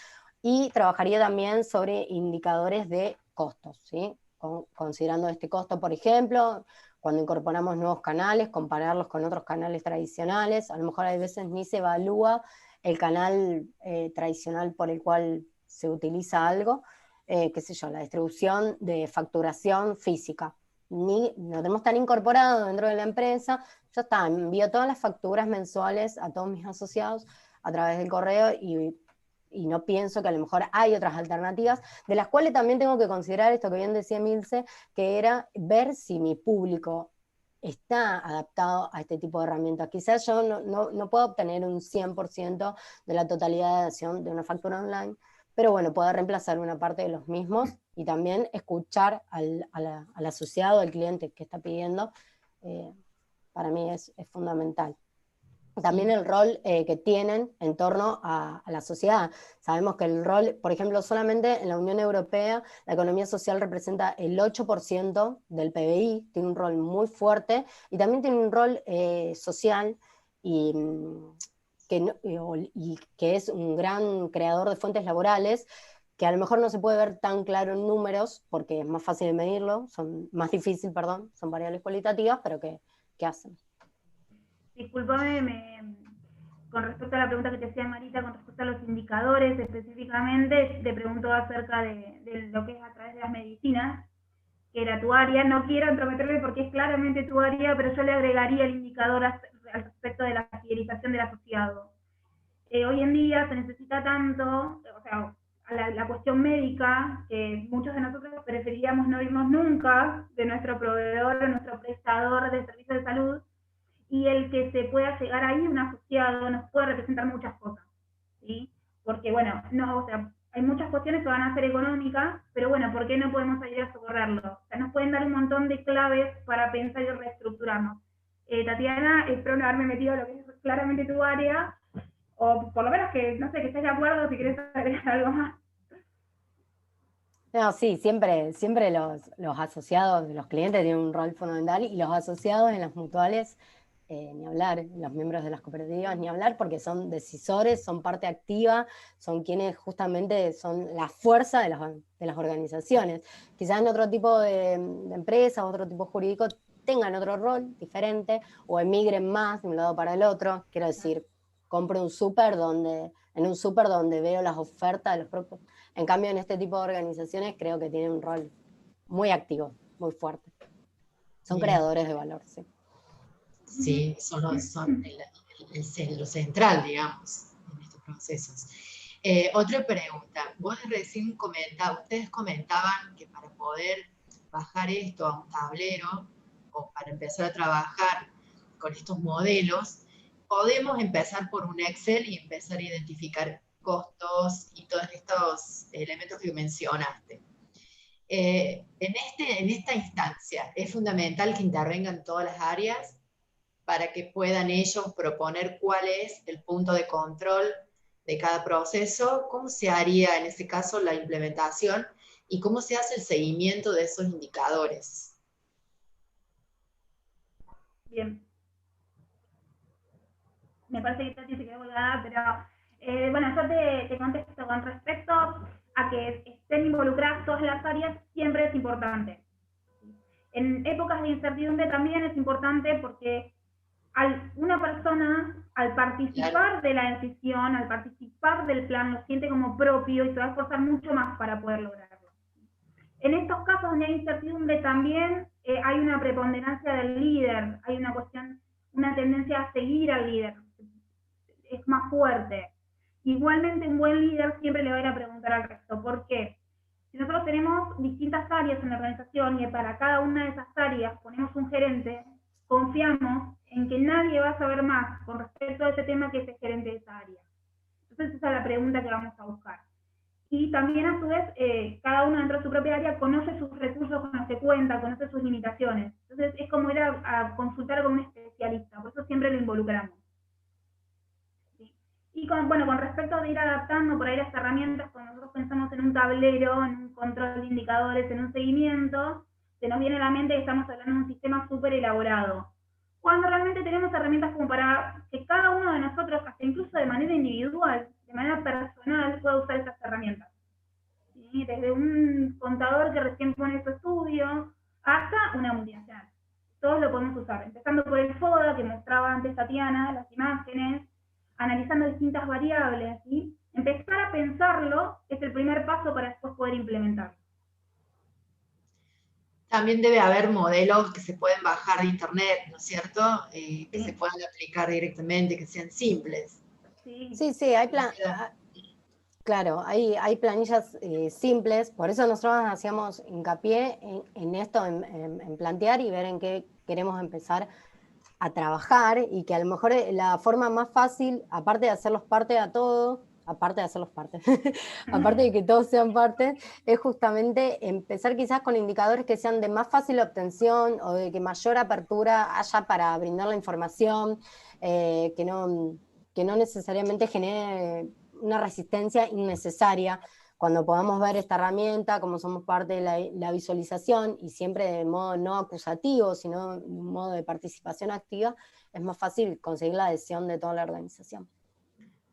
y trabajaría también sobre indicadores de costos, ¿sí? Considerando este costo, por ejemplo, cuando incorporamos nuevos canales, compararlos con otros canales tradicionales. A lo mejor hay veces ni se evalúa el canal tradicional por el cual se utiliza algo, qué sé yo, la distribución de facturación física. Ni no tenemos tan incorporado dentro de la empresa. Ya está, envío todas las facturas mensuales a todos mis asociados a través del correo y no pienso que a lo mejor hay otras alternativas, de las cuales también tengo que considerar esto que bien decía Milce, que era ver si mi público está adaptado a este tipo de herramientas. Quizás yo no puedo obtener un 100% de la totalidad de adhesión de una factura online, pero bueno, puedo reemplazar una parte de los mismos y también escuchar al asociado, al cliente que está pidiendo, para mí es fundamental. También sí. el rol que tienen en torno a la sociedad. Sabemos que el rol, por ejemplo, solamente en la Unión Europea, la economía social representa el 8% del PBI, tiene un rol muy fuerte, y también tiene un rol social y, y que es un gran creador de fuentes laborales, que a lo mejor no se puede ver tan claro en números, porque es más fácil de medirlo, más difícil, perdón, son variables cualitativas, pero que hacen. Discúlpame, con respecto a la pregunta que te hacía Marita, con respecto a los indicadores específicamente, te pregunto acerca de lo que es a través de las medicinas, que era tu área. No quiero entrometerme porque es claramente tu área, pero yo le agregaría el indicador al respecto de la fidelización del asociado. Hoy en día se necesita tanto, o sea, la cuestión médica, que muchos de nosotros preferiríamos no irnos nunca de nuestro proveedor, de nuestro prestador de servicios de salud, y el que se pueda llegar ahí un asociado nos puede representar muchas cosas, ¿sí? Porque, bueno, no, o sea, hay muchas cuestiones que van a ser económicas, pero bueno, ¿por qué no podemos ayudar a socorrerlo? O sea, nos pueden dar un montón de claves para pensar y reestructurarnos. Tatiana, espero no haberme metido a lo que es claramente tu área, o por lo menos que, no sé, que estés de acuerdo si querés agregar algo más. No, sí, siempre los asociados de los clientes tienen un rol fundamental y los asociados en las mutuales, ni hablar, los miembros de las cooperativas, ni hablar, porque son decisores, son parte activa, son quienes justamente son la fuerza de las organizaciones. Quizás en otro tipo de empresas, otro tipo jurídico, tengan otro rol diferente o emigren más de un lado para el otro. Quiero decir, compro un súper en un súper donde veo las ofertas de los productos. En cambio, en este tipo de organizaciones creo que tienen un rol muy activo, muy fuerte. Son Bien. creadores de valor, sí. Sí, son lo central, digamos, en estos procesos. Otra pregunta, ustedes comentaban que para poder bajar esto a un tablero o para empezar a trabajar con estos modelos, podemos empezar por un Excel y empezar a identificar costos y todos estos elementos que mencionaste. En esta instancia, ¿es fundamental que intervengan todas las áreas para que puedan ellos proponer cuál es el punto de control de cada proceso? ¿Cómo se haría en ese caso la implementación y cómo se hace el seguimiento de esos indicadores? Bien. me parece que Tati se quedó colgada, pero bueno, yo te contesto con respecto a que estén involucradas todas las áreas, siempre es importante. En épocas de incertidumbre también es importante porque una persona, al participar de la decisión, al participar del plan, lo siente como propio y se va a esforzar mucho más para poder lograrlo. En estos casos donde hay incertidumbre también hay una preponderancia del líder, hay una tendencia a seguir al líder, es más fuerte. Igualmente un buen líder siempre le va a ir a preguntar al resto. ¿Por qué? Si nosotros tenemos distintas áreas en la organización y para cada una de esas áreas ponemos un gerente, confiamos en que nadie va a saber más con respecto a ese tema que ese gerente de esa área. Entonces esa es la pregunta que vamos a buscar. Y también a su vez, cada uno dentro de su propia área conoce sus recursos con los que cuenta, conoce sus limitaciones. Entonces es como ir a consultar con un especialista, por eso siempre lo involucramos. Y con respecto a ir adaptando por ahí las herramientas, cuando nosotros pensamos en un tablero, en un control de indicadores, en un seguimiento, se nos viene a la mente que estamos hablando de un sistema súper elaborado. Cuando realmente tenemos herramientas como para que cada uno de nosotros, hasta incluso de manera individual, de manera personal, pueda usar esas herramientas. ¿Sí? Desde un contador que recién pone su estudio, hasta una multinacional. Todos lo podemos usar, empezando por el FODA, que mostraba antes Tatiana, las imágenes, analizando distintas variables, ¿sí? Empezar a pensarlo es el primer paso para después poder implementarlo. También debe haber modelos que se pueden bajar de internet, ¿no es cierto? Que se puedan aplicar directamente, que sean simples. Sí, hay claro, hay planillas simples, por eso nosotros hacíamos hincapié en esto, en plantear y ver en qué queremos empezar a trabajar, y que a lo mejor la forma más fácil, aparte de hacerlos parte a todo, aparte de que todos sean parte, es justamente empezar quizás con indicadores que sean de más fácil obtención o de que mayor apertura haya para brindar la información, que no necesariamente genere una resistencia innecesaria. Cuando podamos ver esta herramienta, como somos parte de la visualización, y siempre de modo no acusativo, sino de un modo de participación activa, es más fácil conseguir la adhesión de toda la organización.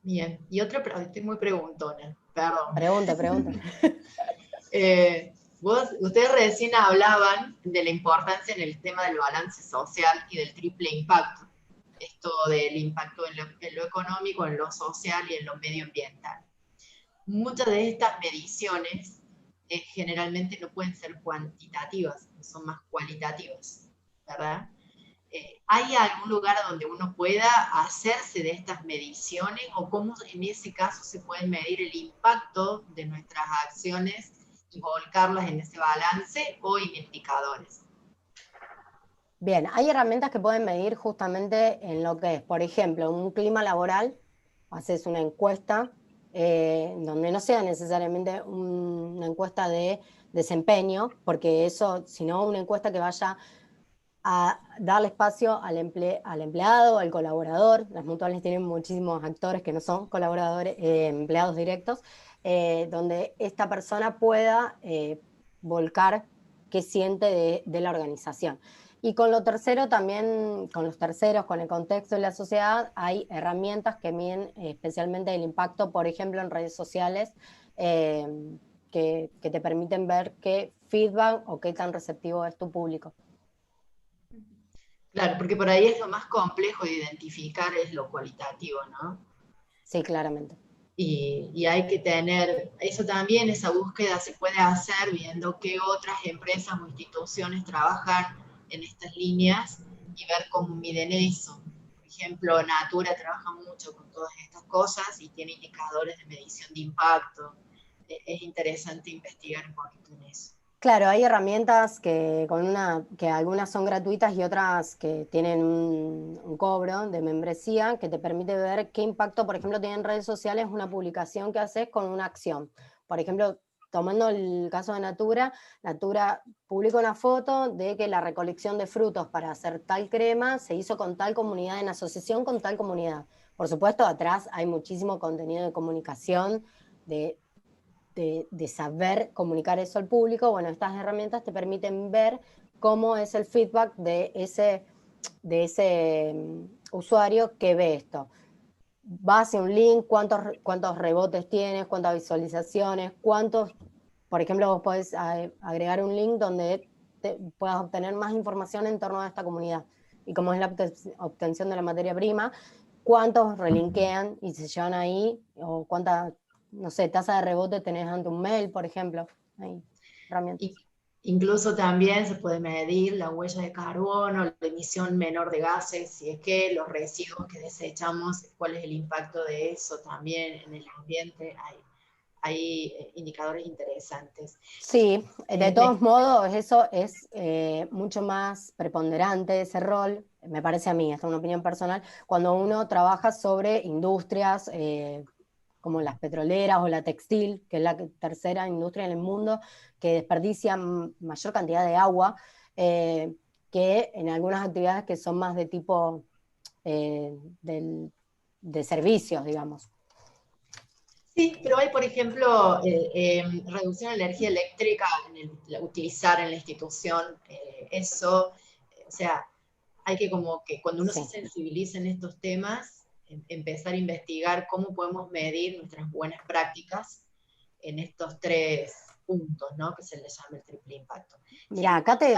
Bien, y otra pregunta, estoy muy preguntona, perdón. Pregunta. Ustedes recién hablaban de la importancia en el tema del balance social y del triple impacto. Esto del impacto en lo económico, en lo social y en lo medioambiental. Muchas de estas mediciones generalmente no pueden ser cuantitativas, son más cualitativas, ¿verdad? ¿Hay algún lugar donde uno pueda hacerse de estas mediciones o cómo en ese caso se puede medir el impacto de nuestras acciones y volcarlas en ese balance o en indicadores? Bien, hay herramientas que pueden medir justamente en lo que es, por ejemplo, un clima laboral, haces una encuesta, donde no sea necesariamente una encuesta de desempeño, porque eso, sino una encuesta que vaya a darle espacio al empleado, al colaborador. Las mutuales tienen muchísimos actores que no son colaboradores, empleados directos, donde esta persona pueda volcar qué siente de la organización. Y con lo tercero también, con los terceros, con el contexto de la sociedad, hay herramientas que miden especialmente el impacto, por ejemplo, en redes sociales, que te permiten ver qué feedback o qué tan receptivo es tu público. Claro, porque por ahí es lo más complejo de identificar, es lo cualitativo, ¿no? Sí, claramente. Y hay que tener, eso también, esa búsqueda se puede hacer viendo qué otras empresas o instituciones trabajan en estas líneas y ver cómo miden eso. Por ejemplo, Natura trabaja mucho con todas estas cosas y tiene indicadores de medición de impacto. Es interesante investigar un poquito en eso. Claro, hay herramientas que algunas son gratuitas y otras que tienen un cobro de membresía que te permite ver qué impacto, por ejemplo, tiene en redes sociales una publicación que haces con una acción. Por ejemplo, tomando el caso de Natura publica una foto de que la recolección de frutos para hacer tal crema se hizo con tal comunidad, en asociación con tal comunidad. Por supuesto, atrás hay muchísimo contenido de comunicación, de saber comunicar eso al público. Bueno, estas herramientas te permiten ver cómo es el feedback de ese usuario que ve esto. va hacia un link, cuántos rebotes tienes, cuántas visualizaciones, por ejemplo, vos podés agregar un link donde puedas obtener más información en torno a esta comunidad. Y como es la obtención de la materia prima, cuántos relinkean y se llevan ahí, o cuánta, no sé, tasa de rebote tenés ante un mail, por ejemplo. Hay herramientas. Incluso también se puede medir la huella de carbono, la emisión menor de gases, si es que los residuos que desechamos, cuál es el impacto de eso también en el ambiente. Hay indicadores interesantes. Sí, de todos modos, eso es mucho más preponderante, ese rol, me parece a mí, esta es una opinión personal, cuando uno trabaja sobre industrias como las petroleras o la textil, que es la tercera industria en el mundo que desperdicia mayor cantidad de agua, que en algunas actividades que son más de tipo de servicios, digamos. Sí, pero hay, por ejemplo, reducción de energía eléctrica, utilizar en la institución, eso, o sea, hay que como que cuando uno se sensibiliza en estos temas, empezar a investigar cómo podemos medir nuestras buenas prácticas en estos 3 puntos, ¿no? Que se les llama el triple impacto. Mira, acá te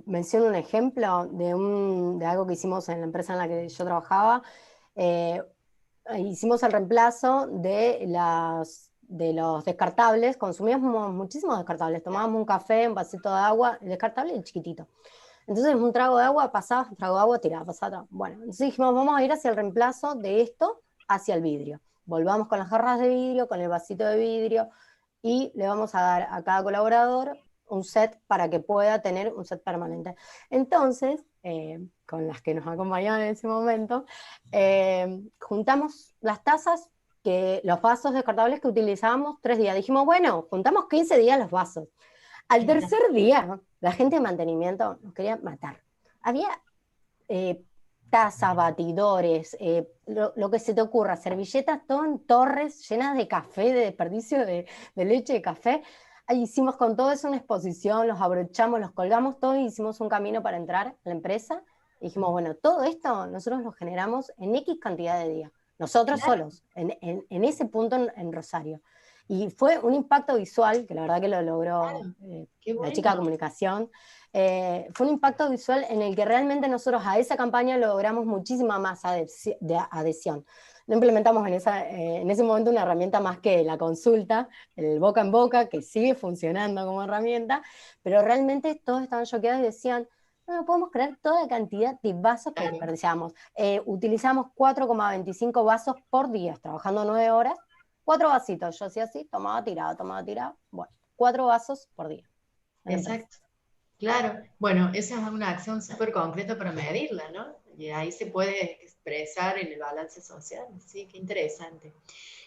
menciono un ejemplo de algo que hicimos en la empresa en la que yo trabajaba. Hicimos el reemplazo de los descartables, consumíamos muchísimos descartables, tomábamos un café, un vasito de agua, el descartable y chiquitito. Entonces un trago de agua pasaba, un trago de agua tiraba, pasaba. Bueno, entonces dijimos, vamos a ir hacia el reemplazo de esto hacia el vidrio. Volvamos con las jarras de vidrio, con el vasito de vidrio, y le vamos a dar a cada colaborador un set para que pueda tener un set permanente. Entonces, con las que nos acompañaban en ese momento, juntamos las tazas, los vasos descartables que utilizábamos 3 días. Dijimos, bueno, juntamos 15 días los vasos. Al tercer día, la gente de mantenimiento nos quería matar. Había tazas, batidores, lo que se te ocurra, servilletas, todo en torres llenas de café, de desperdicio de leche de café. Ahí hicimos con todo eso una exposición, los abrochamos, los colgamos todos y hicimos un camino para entrar a la empresa. Y dijimos, bueno, todo esto nosotros lo generamos en X cantidad de días, nosotros solos, en ese punto en Rosario. Y fue un impacto visual, que la verdad que lo logró la chica de comunicación. Fue un impacto visual en el que realmente nosotros a esa campaña logramos muchísima más adhesión. No implementamos en ese momento una herramienta más que la consulta, el boca en boca, que sigue funcionando como herramienta, pero realmente todos estaban choqueados y decían, no podemos creer toda la cantidad de vasos que desperdiciamos. Utilizamos 4,25 vasos por día, trabajando 9 horas, 4 vasitos, yo hacía así, tomaba, tiraba, bueno, 4 vasos por día. Exacto, claro. Bueno, esa es una acción súper concreta para medirla, ¿no? Y ahí se puede expresar en el balance social, sí, qué interesante.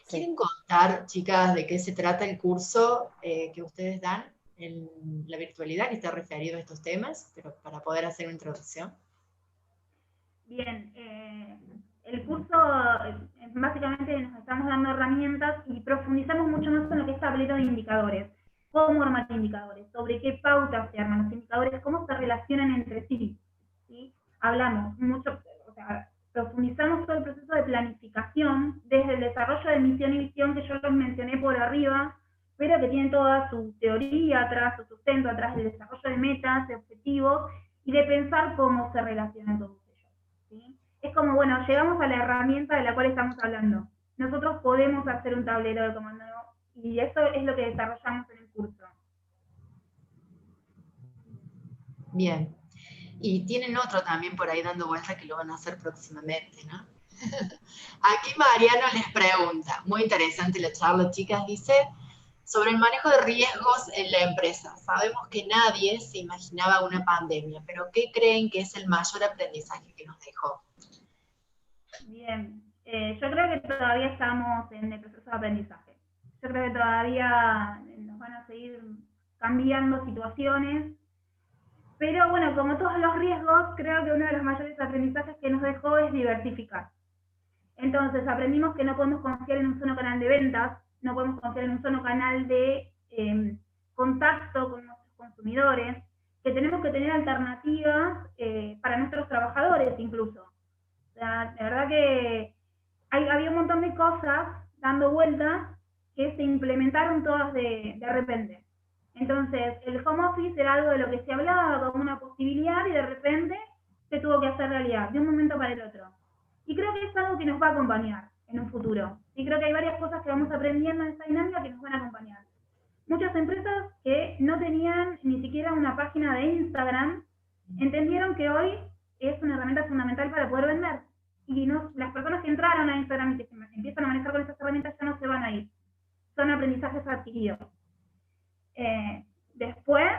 Sí. ¿Quieren contar, chicas, de qué se trata el curso que ustedes dan en la virtualidad, que está referido a estos temas, pero para poder hacer una introducción? Bien, el curso básicamente nos estamos dando herramientas y profundizamos mucho más en lo que es tablero de indicadores. Cómo armar indicadores, sobre qué pautas se arman los indicadores, cómo se relacionan entre sí. ¿Sí? Hablamos mucho, o sea, profundizamos todo el proceso de planificación, desde el desarrollo de misión y visión que yo los mencioné por arriba, pero que tienen toda su teoría atrás, su sustento atrás del desarrollo de metas, de objetivos, y de pensar cómo se relacionan todos ellos. ¿Sí? Es como, bueno, llegamos a la herramienta de la cual estamos hablando. Nosotros podemos hacer un tablero de comando, y eso es lo que desarrollamos en el curso. Bien. Y tienen otro también por ahí dando vuelta que lo van a hacer próximamente, ¿no? Aquí Mariano les pregunta, muy interesante la charla, chicas, dice, sobre el manejo de riesgos en la empresa. Sabemos que nadie se imaginaba una pandemia, pero ¿qué creen que es el mayor aprendizaje que nos dejó? Bien, yo creo que todavía estamos en el proceso de aprendizaje. Yo creo que todavía nos van a seguir cambiando situaciones, pero bueno, como todos los riesgos, creo que uno de los mayores aprendizajes que nos dejó es diversificar. Entonces aprendimos que no podemos confiar en un solo canal de ventas, no podemos confiar en un solo canal de contacto con nuestros consumidores, que tenemos que tener alternativas para nuestros trabajadores incluso. O sea, de verdad que había un montón de cosas dando vueltas que se implementaron todas de repente. Entonces, el home office era algo de lo que se hablaba como una posibilidad y de repente se tuvo que hacer realidad, de un momento para el otro. Y creo que es algo que nos va a acompañar en un futuro. Y creo que hay varias cosas que vamos aprendiendo en esta dinámica que nos van a acompañar. Muchas empresas que no tenían ni siquiera una página de Instagram, entendieron que hoy es una herramienta fundamental para poder vender. Y las personas que entraron a Instagram y que se empiezan a manejar con esas herramientas ya no se van a ir. Son aprendizajes adquiridos. Después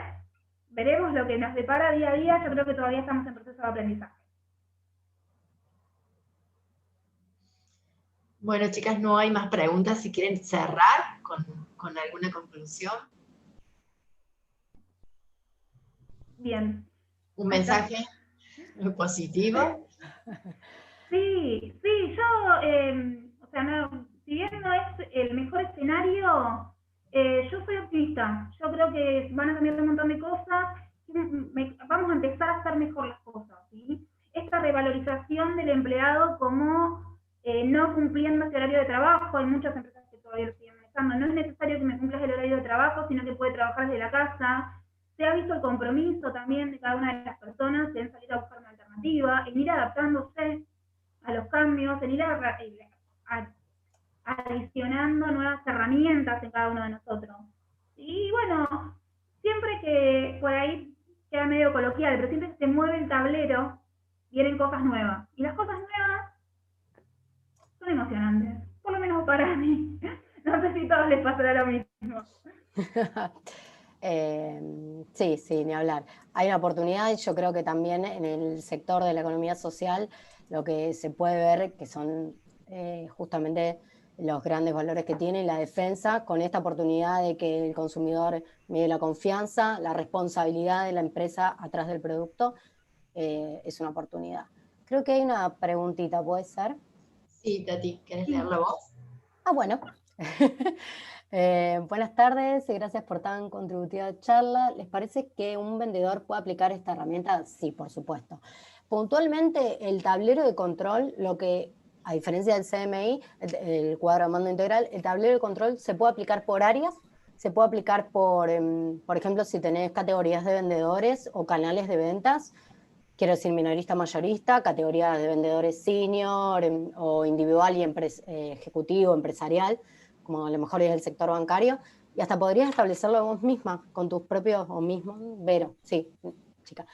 veremos lo que nos depara día a día. Yo creo que todavía estamos en proceso de aprendizaje. Bueno, chicas, no hay más preguntas. Si quieren cerrar con alguna conclusión. Bien. Un mensaje positivo. Sí, yo, o sea, no, si bien no es el mejor escenario, yo soy optimista. Yo creo que van a cambiar un montón de cosas, vamos a empezar a hacer mejor las cosas, ¿sí? Esta revalorización del empleado como no cumpliendo ese horario de trabajo, hay muchas empresas que todavía lo siguen manejando, no es necesario que me cumplas el horario de trabajo, sino que puede trabajar desde la casa. Se ha visto el compromiso también de cada una de las personas en salir a buscar una alternativa, en ir adaptándose a los cambios, en ir adicionando nuevas herramientas en cada uno de nosotros. Y bueno, siempre que por ahí queda medio coloquial, pero siempre que se mueve el tablero, vienen cosas nuevas. Y las cosas nuevas son emocionantes, por lo menos para mí. No sé si a todos les pasará lo mismo. Sí, ni hablar. Hay una oportunidad, y yo creo que también en el sector de la economía social lo que se puede ver que son justamente los grandes valores que tiene la defensa, con esta oportunidad de que el consumidor mide la confianza, la responsabilidad de la empresa atrás del producto, es una oportunidad. Creo que hay una preguntita, ¿puede ser? Sí, Tati, ¿querés leerla vos? Ah, bueno. Buenas tardes y gracias por tan contributiva charla. ¿Les parece que un vendedor puede aplicar esta herramienta? Sí, por supuesto. Puntualmente, el tablero de control, lo que, a diferencia del CMI, el cuadro de mando integral, el tablero de control se puede aplicar por áreas, se puede aplicar por ejemplo, si tenés categorías de vendedores o canales de ventas, quiero decir minorista, mayorista, categorías de vendedores senior o individual y ejecutivo, empresarial, como a lo mejor es el sector bancario, y hasta podrías establecerlo vos misma, con tus propios, o mismo, Vero, sí, chica,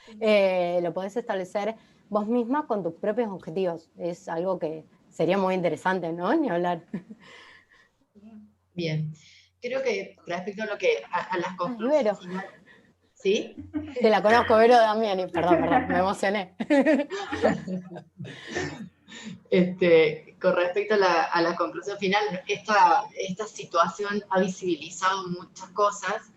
lo podés establecer vos misma con tus propios objetivos. Es algo que sería muy interesante, ¿no? Ni hablar. Bien. Creo que respecto a lo que a las conclusiones finales, ¿sí? Te la conozco, Vero Damiani, perdón, me emocioné. Con respecto a la conclusión final, esta situación ha visibilizado muchas cosas,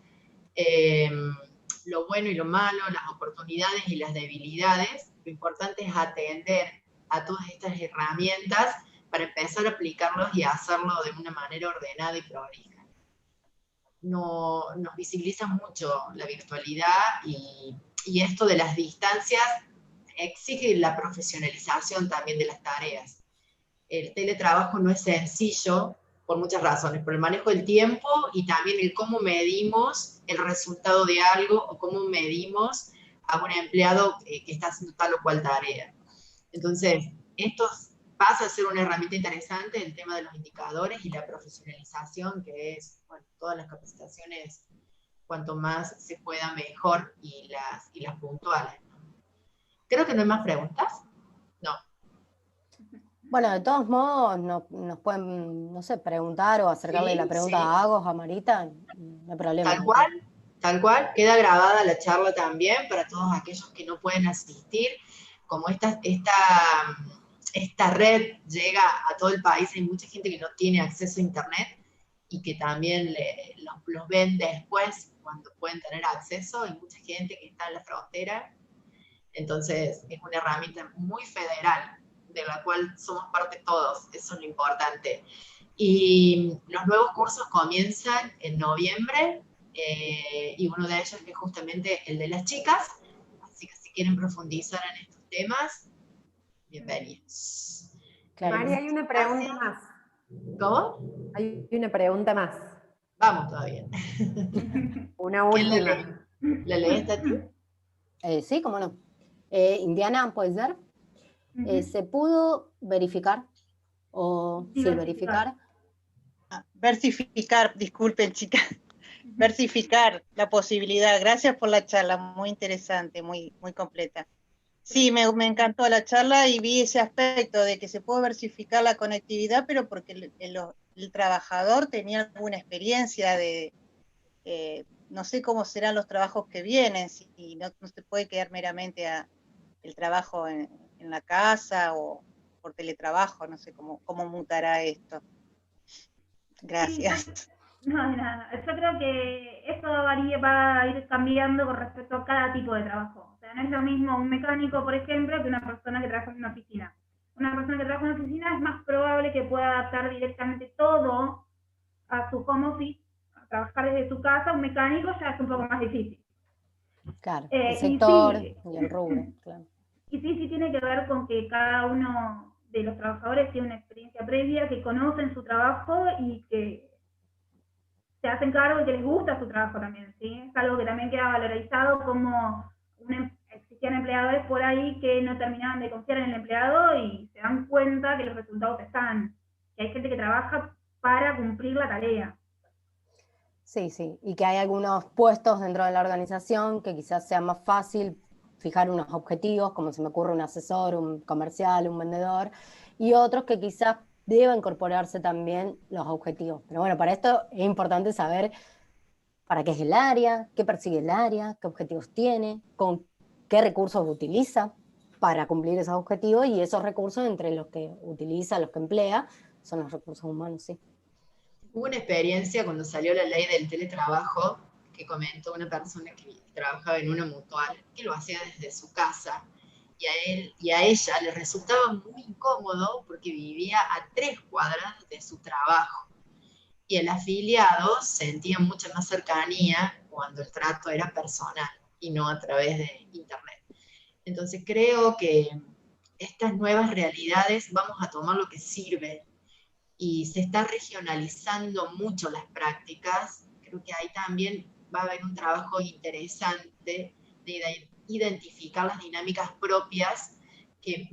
lo bueno y lo malo, las oportunidades y las debilidades. Lo importante es atender a todas estas herramientas para empezar a aplicarlos y hacerlo de una manera ordenada y prolija. Nos visibiliza mucho la virtualidad y esto de las distancias exige la profesionalización también de las tareas. El teletrabajo no es sencillo por muchas razones, por el manejo del tiempo y también el cómo medimos el resultado de algo o cómo medimos a un empleado que está haciendo tal o cual tarea. Entonces, esto pasa a ser una herramienta interesante, el tema de los indicadores y la profesionalización, que es, bueno, todas las capacitaciones, cuanto más se pueda mejor, y las puntuales. Creo que no hay más preguntas. No. Bueno, de todos modos, nos pueden, no sé, preguntar o acercarle la pregunta a Agos, a Marita, no hay problema. Tal cual, queda grabada la charla también para todos aquellos que no pueden asistir. Como esta red llega a todo el país, hay mucha gente que no tiene acceso a internet y que también los ven después cuando pueden tener acceso. Hay mucha gente que está en la frontera, entonces es una herramienta muy federal, de la cual somos parte todos, eso es lo importante. Y los nuevos cursos comienzan en noviembre, y uno de ellos es justamente el de las chicas, así que si quieren profundizar en estos temas, bienvenidos. Claro. María, hay una pregunta más. ¿Cómo? Hay una pregunta más. Vamos todavía. Una ¿Quién la última. lee? ¿La lees, Tati? Sí, cómo no. Indiana, ¿puede ser? Ujú. ¿Se pudo verificar? O sí, verificar. Versificar, disculpen chicas, versificar la posibilidad. Gracias por la charla, muy interesante, muy completa. Sí, me encantó la charla y vi ese aspecto de que se puede versificar la conectividad, pero porque el trabajador tenía alguna experiencia de, no sé cómo serán los trabajos que vienen, si no se puede quedar meramente el trabajo en la casa o por teletrabajo, no sé cómo mutará esto. Gracias. Sí, no, de nada. Yo creo que esto va a ir cambiando con respecto a cada tipo de trabajo. O sea, no es lo mismo un mecánico, por ejemplo, que una persona que trabaja en una oficina. Una persona que trabaja en una oficina es más probable que pueda adaptar directamente todo a su home office, a trabajar desde su casa. Un mecánico ya es un poco más difícil. Claro, el Y sector sí, y el rubro, claro. y sí tiene que ver con que cada uno de los trabajadores tiene una experiencia previa, que conocen su trabajo y que se hacen cargo de que les gusta su trabajo también, ¿sí? Es algo que también queda valorizado como existían empleadores por ahí que no terminaban de confiar en el empleado y se dan cuenta que los resultados están, que hay gente que trabaja para cumplir la tarea. Sí, sí, y que hay algunos puestos dentro de la organización que quizás sea más fácil fijar unos objetivos, como se me ocurre un asesor, un comercial, un vendedor, y otros que quizás deba incorporarse también los objetivos. Pero bueno, para esto es importante saber para qué es el área, qué persigue el área, qué objetivos tiene, con qué recursos utiliza para cumplir esos objetivos, y esos recursos entre los que utiliza, los que emplea, son los recursos humanos, sí. Hubo una experiencia cuando salió la ley del teletrabajo que comentó una persona que trabajaba en una mutual, que lo hacía desde su casa, y a ella le resultaba muy incómodo porque vivía a 3 cuadras de su trabajo. Y el afiliado sentía mucha más cercanía cuando el trato era personal y no a través de internet. Entonces creo que estas nuevas realidades vamos a tomar lo que sirve y se está regionalizando mucho las prácticas. Creo que ahí también va a haber un trabajo interesante de identificar las dinámicas propias que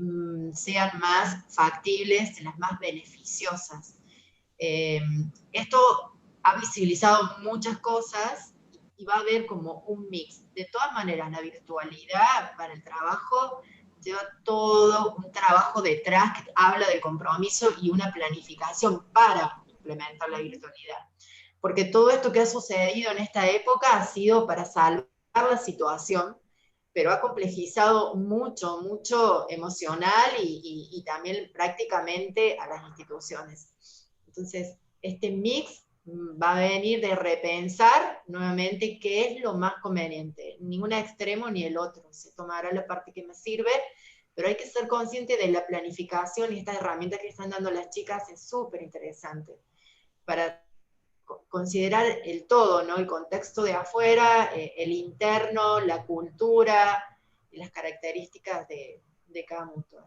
sean más factibles, las más beneficiosas. Esto ha visibilizado muchas cosas y va a haber como un mix. De todas maneras, la virtualidad para el trabajo lleva todo un trabajo detrás que habla de compromiso y una planificación para implementar la virtualidad. Porque todo esto que ha sucedido en esta época ha sido para salvar la situación, pero ha complejizado mucho, mucho emocional y también prácticamente a las instituciones. Entonces, este mix va a venir de repensar nuevamente qué es lo más conveniente. Ni un extremo ni el otro. Se tomará la parte que me sirve, pero hay que ser consciente de la planificación y estas herramientas que están dando las chicas es súper interesante para considerar el todo, ¿no? El contexto de afuera, el interno, la cultura y las características de cada mutual.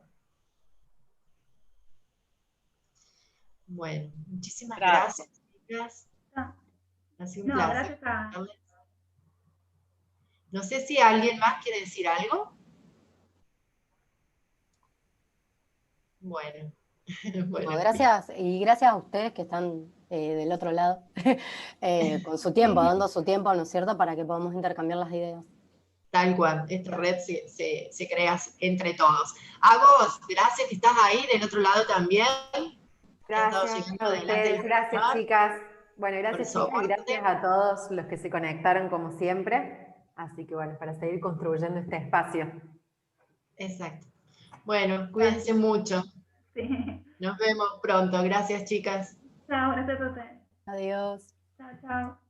Bueno, muchísimas gracias, chicas. Ha sido un placer. Gracias No sé si alguien más quiere decir algo. Bueno. Bueno, gracias, y gracias a ustedes que están del otro lado, con su tiempo, dando su tiempo, ¿no es cierto?, para que podamos intercambiar las ideas. Tal cual, esta red se crea entre todos. Agos, gracias que estás ahí, del otro lado también. Gracias a ustedes, gracias chicas. Bueno, gracias chicas y gracias a todos los que se conectaron como siempre. Así que bueno, para seguir construyendo este espacio. Exacto. Bueno, cuídense mucho. Sí. Nos vemos pronto. Gracias, chicas. Chao, gracias a ustedes. Adiós. Chao, chao.